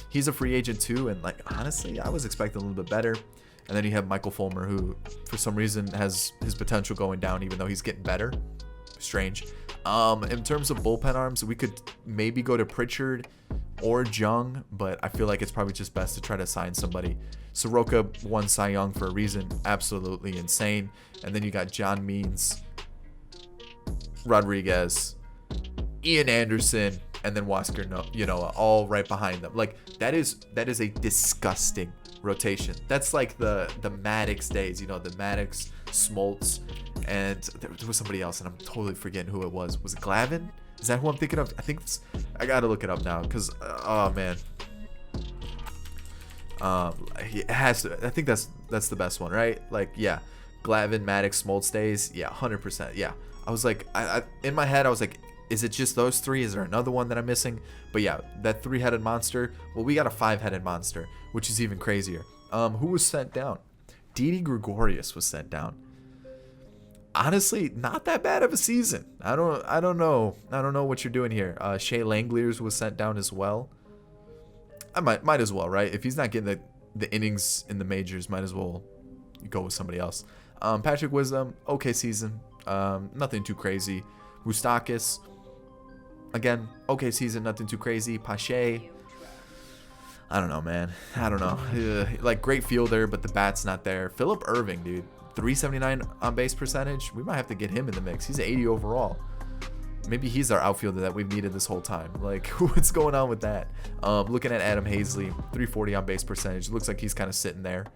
he's a free agent too. And like honestly, I was expecting a little bit better. And then you have Michael Fulmer, who for some reason has his potential going down, even though he's getting better. Strange. In terms of bullpen arms, we could maybe go to Pritchard or Jung, but I feel like it's probably just best to try to sign somebody. Soroka won Cy Young for a reason. Absolutely insane. And then you got John Means, Rodriguez, Ian Anderson, and then Wasker, all right behind them. Like that is a disgusting rotation. That's like the Maddox days, you know, the Maddox, Smoltz, and there was somebody else, and I'm totally forgetting who it was. Was it Glavin? Is that who I'm thinking of? I gotta look it up now, because oh man, it has to. I think that's the best one, right? Like, yeah, Glavin, Maddox, Smoltz days, yeah, 100%. Yeah, I was like, I in my head I was like, is it just those three? Is there another one that I'm missing? But yeah, that 3-headed monster. Well, we got a 5-headed monster, which is even crazier. Who was sent down? Didi Gregorius was sent down. Honestly, not that bad of a season. I don't know what you're doing here. Shea Langeliers was sent down as well. I might as well, right? If he's not getting the innings in the majors, might as well go with somebody else. Patrick Wisdom, okay season. Nothing too crazy. Moustakis, again, okay season, nothing too crazy. Pache, I don't know, man. I don't know. Like, great fielder, but the bat's not there. Phillip Erving, dude. 379 on base percentage. We might have to get him in the mix. He's 80 overall. Maybe he's our outfielder that we've needed this whole time. Like, what's going on with that? Looking at Adam Hazley, 340 on base percentage. Looks like he's kind of sitting there.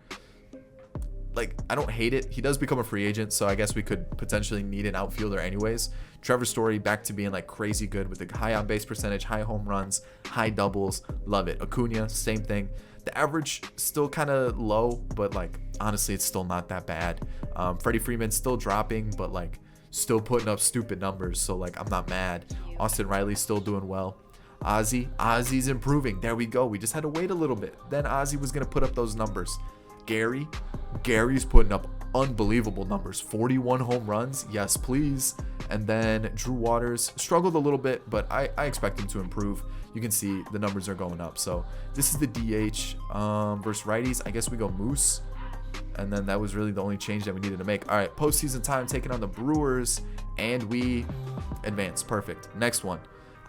Like, I don't hate it. He does become a free agent, so I guess we could potentially need an outfielder anyways. Trevor Story back to being like crazy good with a high on base percentage, high home runs, high doubles. Love it. Acuna, same thing. The average still kind of low, but like honestly, it's still not that bad. Freddie Freeman still dropping, but like still putting up stupid numbers. So like, I'm not mad. Austin Riley's still doing well. Ozzy's improving. There we go. We just had to wait a little bit. Then Ozzy was gonna put up those numbers. Gary's putting up unbelievable numbers. 41 home runs, yes please. And then Drew Waters struggled a little bit, but I expect him to improve. You can see the numbers are going up. So this is the DH versus righties. I guess we go Moose, and then that was really the only change that we needed to make. All right, postseason time, taking on the Brewers, and we advance. Perfect. Next one,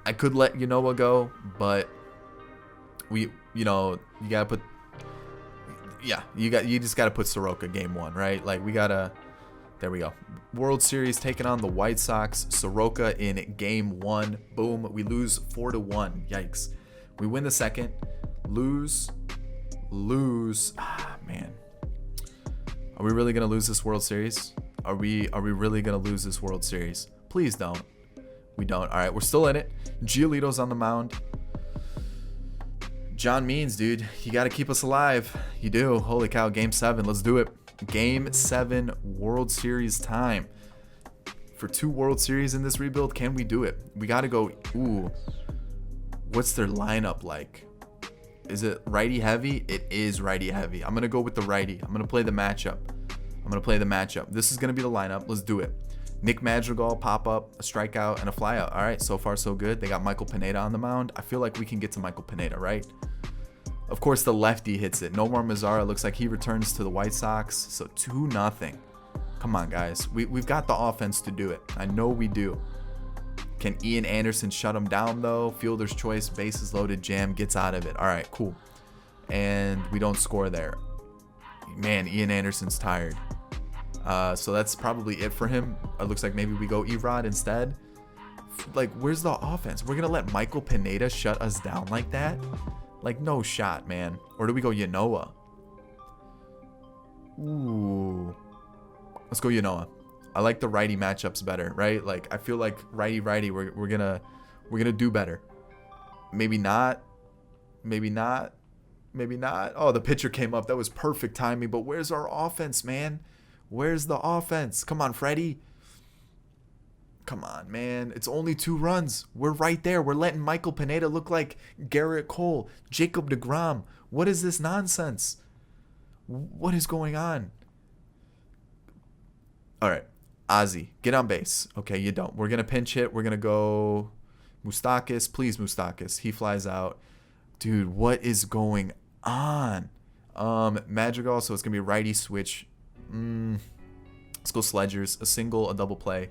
I could let Yanoa go, but you gotta put. Yeah, you just gotta put Soroka game 1, right? Like, we gotta. There we go. World Series taking on the White Sox. Soroka in game 1. Boom. We lose 4-1. Yikes. We win the second. Lose. Ah, man. Are we really gonna lose this World Series? Are we really gonna lose this World Series? Please don't. We don't. All right, we're still in it. Giolito's on the mound. John Means, dude, you got to keep us alive. You do. Holy cow. Game 7. Let's do it. Game 7 World Series time. For 2 World Series in this rebuild, can we do it? We got to go. Ooh. What's their lineup like? Is it righty heavy? It is righty heavy. I'm going to go with the righty. I'm going to play the matchup. This is going to be the lineup. Let's do it. Nick Madrigal, pop up, a strikeout, and a flyout. All right, so far so good. They got Michael Pineda on the mound. I feel like we can get to Michael Pineda, right? Of course, the lefty hits it. Nomar Mazara looks like he returns to the White Sox. So 2-0. Come on, guys. We've got the offense to do it. I know we do. Can Ian Anderson shut him down, though? Fielder's choice, bases loaded, jam, gets out of it. All right, cool. And we don't score there. Man, Ian Anderson's tired. So that's probably it for him. It looks like maybe we go Erod instead. Like, where's the offense? We're going to let Michael Pineda shut us down like that? Like, no shot, man. Or do we go Yanoa? Ooh. Let's go Yanoa. I like the righty matchups better, right? Like, I feel like righty we're gonna do better. Maybe not. Oh, the pitcher came up. That was perfect timing. But where's our offense, man? Where's the offense? Come on, Freddie. Come on, man. It's only 2 runs. We're right there. We're letting Michael Pineda look like Garrett Cole, Jacob deGrom. What is this nonsense? What is going on? All right. Ozzy, get on base. Okay, you don't. We're going to pinch hit. We're going to go Moustakis. Please, Moustakis. He flies out. Dude, what is going on? Madrigal, so it's going to be righty switch. Let's go Sledgers. A single, a double play.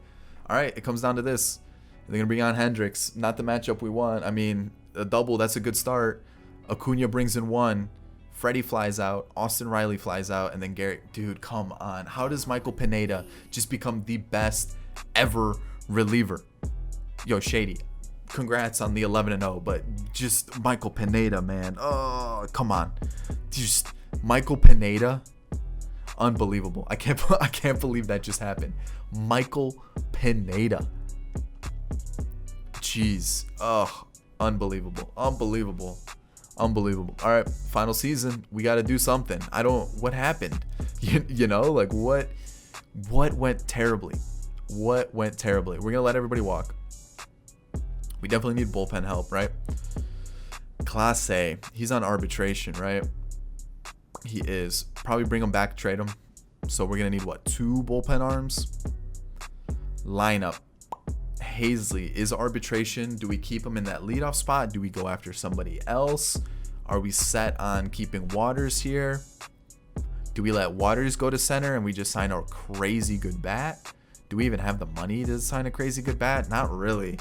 All right, it comes down to this. They're going to bring on Hendricks. Not the matchup we want. I mean, a double, that's a good start. Acuna brings in 1. Freddie flies out. Austin Riley flies out. And then Garrett. Dude, come on. How does Michael Pineda just become the best ever reliever? Yo, Shady, congrats on the 11-0. But just Michael Pineda, man. Oh, come on. Just Michael Pineda. Unbelievable. I can't believe that just happened. Michael Pineda. Jeez. Oh, unbelievable. Unbelievable. Unbelievable. All right, final season. We got to do something. What happened? You know, like what went terribly? What went terribly? We're going to let everybody walk. We definitely need bullpen help, right? Class A. He's on arbitration, right? He is. Probably bring him back, trade him. So we're going to need, what, 2 bullpen arms? Lineup. Hazley is arbitration. Do we keep him in that leadoff spot? Do we go after somebody else? Are we set on keeping Waters here? Do we let Waters go to center and we just sign a crazy good bat? Do we even have the money to sign a crazy good bat? Not really.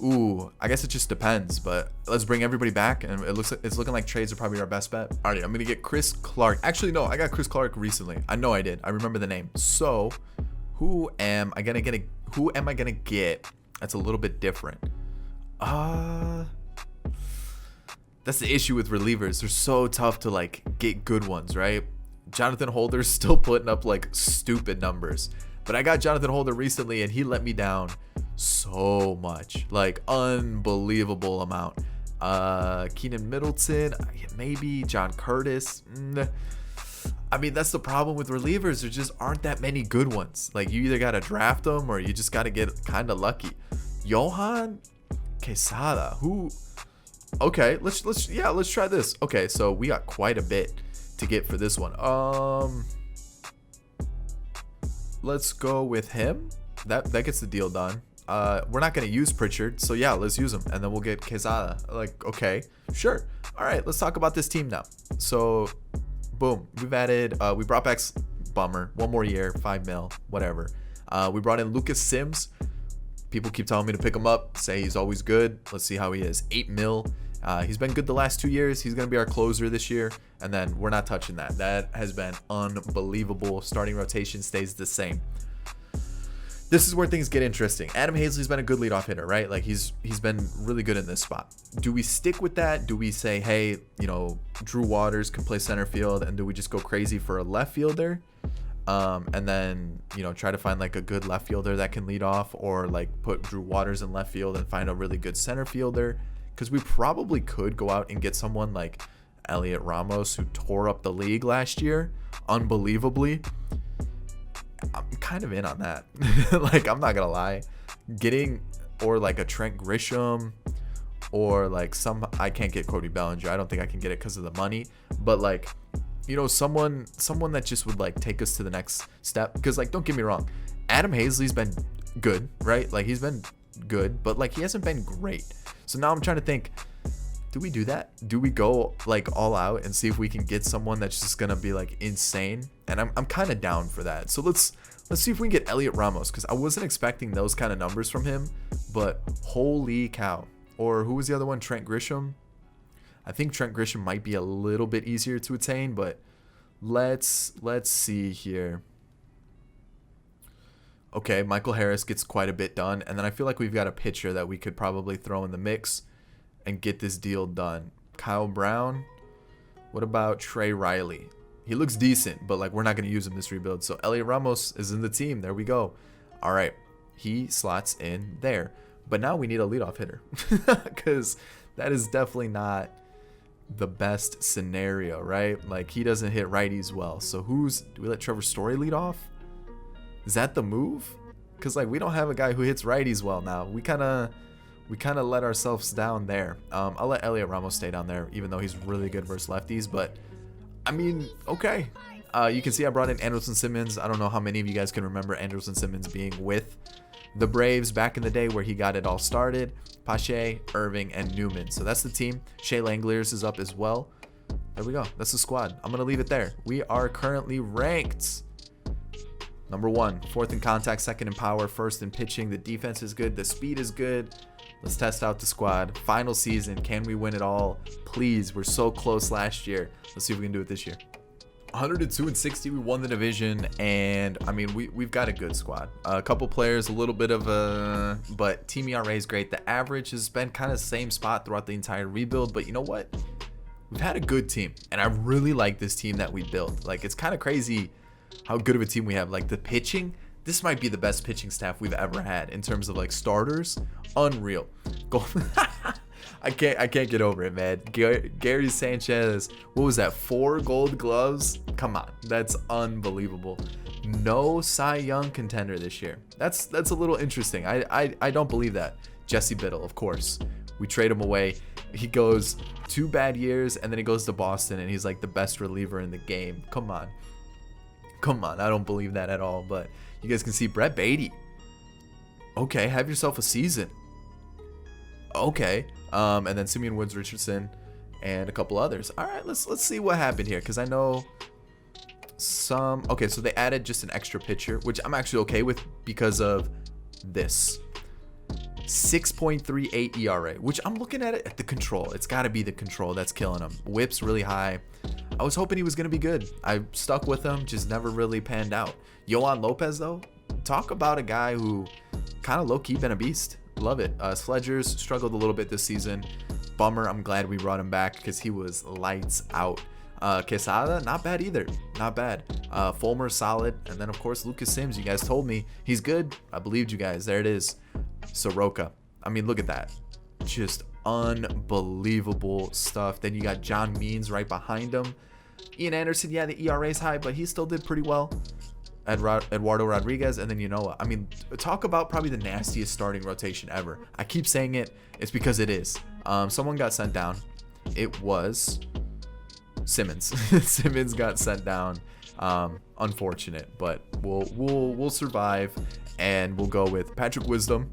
Ooh, I guess it just depends, but let's bring everybody back, and it's looking like trades are probably our best bet. All right, I'm gonna get Chris Clark. Actually, no, I got Chris Clark recently. I know I did. I remember the name. So, who am I gonna get? That's a little bit different. That's the issue with relievers. They're so tough to like get good ones, right? Jonathan Holder's still putting up like stupid numbers, but I got Jonathan Holder recently, and he let me down so much, like unbelievable amount. Keenan Middleton, maybe John Curtis. I mean, that's the problem with relievers. There just aren't that many good ones. Like, you either gotta draft them or you just gotta get kind of lucky. Johan Quesada, who? Okay, let's try this. Okay, so we got quite a bit to get for this one. Let's go with him. That gets the deal done. We're not going to use Pritchard, so yeah, let's use him, and then we'll get Quesada. Like, okay, sure. All right, let's talk about this team now. So, boom, we've added, we brought back Bummer, 1 more year, $5 million, whatever. We brought in Lucas Sims. People keep telling me to pick him up, say he's always good. Let's see how he is. $8 million. He's been good the last 2 years. He's going to be our closer this year, and then we're not touching that. That has been unbelievable. Starting rotation stays the same. This is where things get interesting. Adam Hazley's been a good leadoff hitter, right? Like, he's been really good in this spot. Do we stick with that? Do we say, hey, you know, Drew Waters can play center field, and do we just go crazy for a left fielder? And then, you know, try to find like a good left fielder that can lead off, or like put Drew Waters in left field and find a really good center fielder? Because we probably could go out and get someone like Elliot Ramos, who tore up the league last year, unbelievably. I'm kind of in on that. Like, I'm not gonna lie, or like a Trent Grisham, or like I can't get Cody Bellinger. I don't think I can get it because of the money, but like, you know, someone that just would like take us to the next step. Because, like, don't get me wrong, Adam Hazley's been good, right? Like, he's been good, but like, he hasn't been great. So now I'm trying to think, do we do that? Do we go like all out and see if we can get someone that's just gonna be like insane? And I'm kind of down for that. So let's see if we can get Elliot Ramos, because I wasn't expecting those kind of numbers from him, but holy cow. Or who was the other one? Trent Grisham. I think Trent Grisham might be a little bit easier to attain, but let's see here. Okay, Michael Harris gets quite a bit done, and then I feel like we've got a pitcher that we could probably throw in the mix and get this deal done. Kyle Brown. What about Trey Riley? He looks decent, but like, we're not going to use him this rebuild. So Elliot Ramos is in the team. There we go. All right, he slots in there. But now we need a leadoff hitter, because that is definitely not the best scenario, right? Like, he doesn't hit righties well. So do we let Trevor Story lead off? Is that the move? Because like, we don't have a guy who hits righties well now. We kind of let ourselves down there. I'll let Elliot Ramos stay down there, even though he's really good versus lefties. But I mean, okay. You can see I brought in Andrelton Simmons. I don't know how many of you guys can remember Andrelton Simmons being with the Braves back in the day where he got it all started. Pache, Irving, and Newman. So that's the team. Shea Langoliers is up as well. There we go. That's the squad. I'm going to leave it there. We are currently ranked number 1, 4th in contact, 2nd in power, 1st in pitching. The defense is good. The speed is good. Let's test out the squad. Final season. Can we win it all? Please. We're so close last year. Let's see if we can do it this year. 102-60. We won the division, and I mean, we've got a good squad. A couple players, a little bit of a, but team ERA is great. The average has been kind of the same spot throughout the entire rebuild, but you know what? we've had a good team, and I really like this team that we built. Like, it's kind of crazy how good of a team we have. Like, the pitching, this might be the best pitching staff we've ever had in terms of like starters. Unreal. I can't get over it, man. Gary Sanchez, what was that? 4 Gold Gloves? Come on, that's unbelievable. No Cy Young contender this year. That's a little interesting. I don't believe that. Jesse Biddle, of course. We trade him away. He goes 2 bad years, and then he goes to Boston, and he's like the best reliever in the game. Come on. I don't believe that at all. But you guys can see Brett Beatty. Okay, have yourself a season. Okay. And then Simeon Woods Richardson and a couple others. All right, let's see what happened here, because I know some. Okay, so they added just an extra pitcher, which I'm actually okay with because of this 6.38 ERA, which I'm looking at it at the control. It's got to be the control that's killing him. Whip's really high. I was hoping he was going to be good. I stuck with him, just never really panned out. Yohan Lopez, though, talk about a guy who kind of low-key been a beast. Love it. Sledgers struggled a little bit this season. Bummer. I'm glad we brought him back because he was lights out. Quesada, not bad either. Not bad. Fulmer, solid. And then, of course, Lucas Sims. You guys told me he's good. I believed you guys. There it is. Soroka. I mean, look at that. Just unbelievable stuff. Then you got John Means right behind him. Ian Anderson, yeah, the ERA is high, but he still did pretty well. Eduardo Rodriguez, and then you know what? I mean, talk about probably the nastiest starting rotation ever. I keep saying it. It's because it is. Someone got sent down. It was Simmons. Simmons got sent down. Unfortunate, but we'll survive, and we'll go with Patrick Wisdom.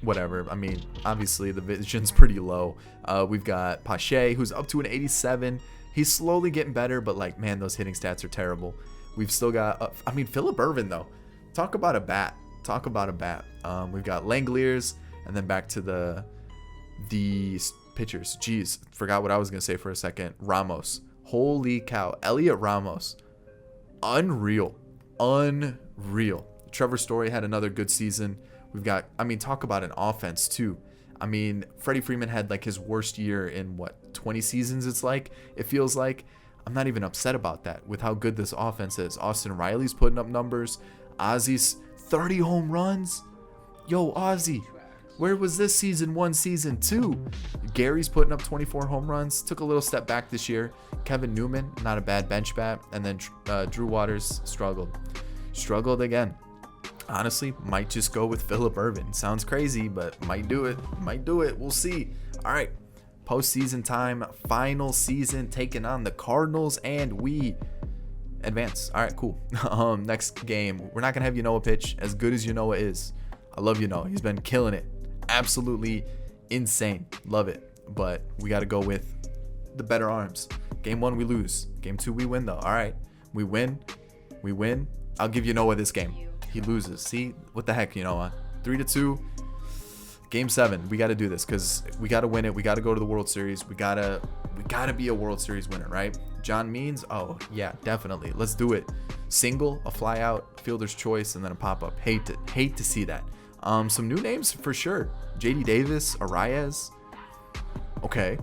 Whatever. I mean, obviously the vision's pretty low. We've got Pache, who's up to an 87. He's slowly getting better, but like, man, those hitting stats are terrible. We've still got, I mean, Phillip Ervin, though. Talk about a bat. We've got Langoliers, and then back to the pitchers. Jeez, forgot what I was going to say for a second. Ramos. Holy cow. Elliot Ramos. Unreal. Trevor Story had another good season. We've got, I mean, talk about an offense, too. I mean, Freddie Freeman had like his worst year in, 20 seasons, it feels like. I'm not even upset about that with how good this offense is. Austin Riley's putting up numbers. Ozzy's 30 home runs. Yo, Ozzy, where was this season 1, season 2? Gary's putting up 24 home runs. Took a little step back this year. Kevin Newman, not a bad bench bat. And then Drew Waters struggled again. Honestly, might just go with Phillip Ervin. Sounds crazy, but might do it. We'll see. All right. Postseason time, final season, taking on the Cardinals, and we advance. All right, cool. Next game, we're not gonna have Yanoa pitch. As good as Yanoa is, I love Yanoa. He's been killing it, absolutely insane. Love it. But we got to go with the better arms. Game 1 we lose. Game 2 we win though. All right, we win. I'll give Yanoa this game. He loses. See, what the heck, Yanoa? 3-2. Game 7, we got to do this because we got to win it. We got to go to the World Series. We gotta be a World Series winner, right? John Means, oh yeah, definitely. Let's do it. Single, a fly out, fielder's choice, and then a pop up. Hate to see that. Some new names for sure. JD Davis, Arias. Okay.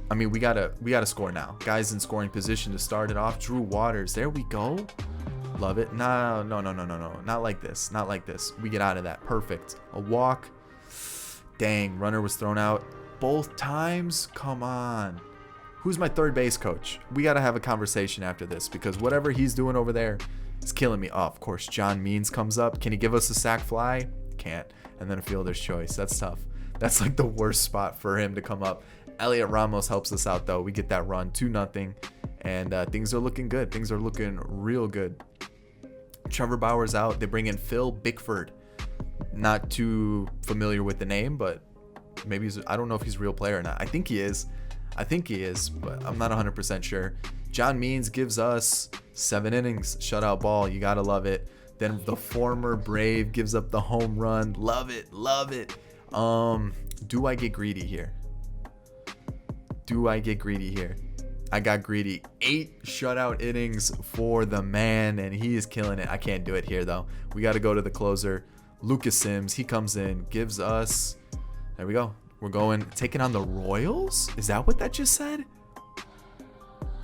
I mean, we gotta score now. Guys in scoring position to start it off. Drew Waters. There we go. Love it. No. Not like this. We get out of that. Perfect. A walk. Dang, runner was thrown out both times. Come on. Who's my third base coach? We got to have a conversation after this because whatever he's doing over there is killing me. Oh, of course, John Means comes up. Can he give us a sac fly? Can't. And then a fielder's choice. That's tough. That's like the worst spot for him to come up. Elliot Ramos helps us out, though. We get that run 2-0. And things are looking good. Things are looking real good. Trevor Bauer's out. They bring in Phil Bickford. Not too familiar with the name, but maybe I don't know if he's a real player or not. I think he is, but I'm not 100% sure. John Means gives us 7 innings, shutout ball. You gotta love it. Then the former Brave gives up the home run. Love it. Do I get greedy here? I got greedy. 8 shutout innings for the man, and he is killing it. I can't do it here though. We got to go to the closer. Lucas Sims, he comes in, gives us, there we go, We're going, taking on the Royals? Is that what that just said?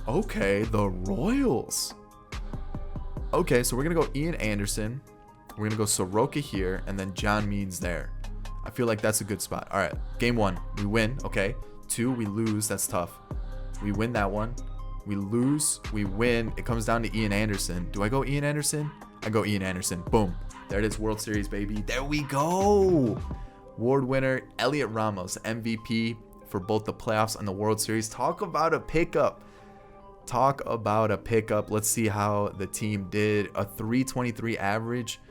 Okay, the Royals. Okay, so we're going to go Ian Anderson. We're going to go Soroka here, and then John Means there. I feel like that's a good spot. All right, game 1, we win. Okay, 2, we lose. That's tough. We win that one. We lose. We win. It comes down to Ian Anderson. Do I go Ian Anderson? I go Ian Anderson. Boom. There it is, World Series, baby. There we go. Award winner, Elliot Ramos, MVP for both the playoffs and the World Series. Talk about a pickup. Talk about a pickup. Let's see how the team did. A 323 average.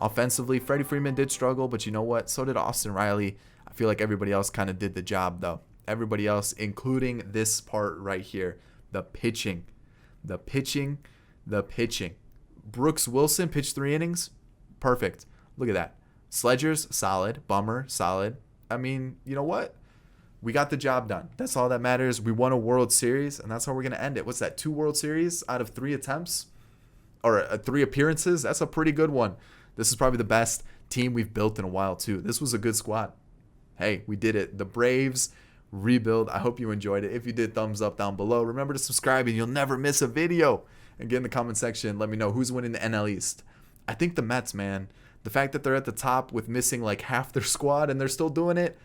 Offensively, Freddie Freeman did struggle, but you know what? So did Austin Riley. I feel like everybody else kind of did the job, though. Everybody else, including this part right here. The pitching. The pitching. The pitching. Brooks Wilson pitched 3 innings. Perfect. Look at that. Sledger's solid. Bummer, solid. I mean, you know what? We got the job done. That's all that matters. We won a World Series, and that's how we're going to end it. What's that? 2 World Series out of 3 attempts? Or 3 appearances? That's a pretty good one. This is probably the best team we've built in a while, too. This was a good squad. Hey, we did it. The Braves rebuild. I hope you enjoyed it. If you did, thumbs up down below. Remember to subscribe, and you'll never miss a video. And get in the comment section. Let me know who's winning the NL East. I think the Mets, man. The fact that they're at the top with missing like half their squad and they're still doing it,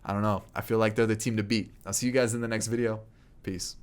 I don't know. I feel like they're the team to beat. I'll see you guys in the next video. Peace.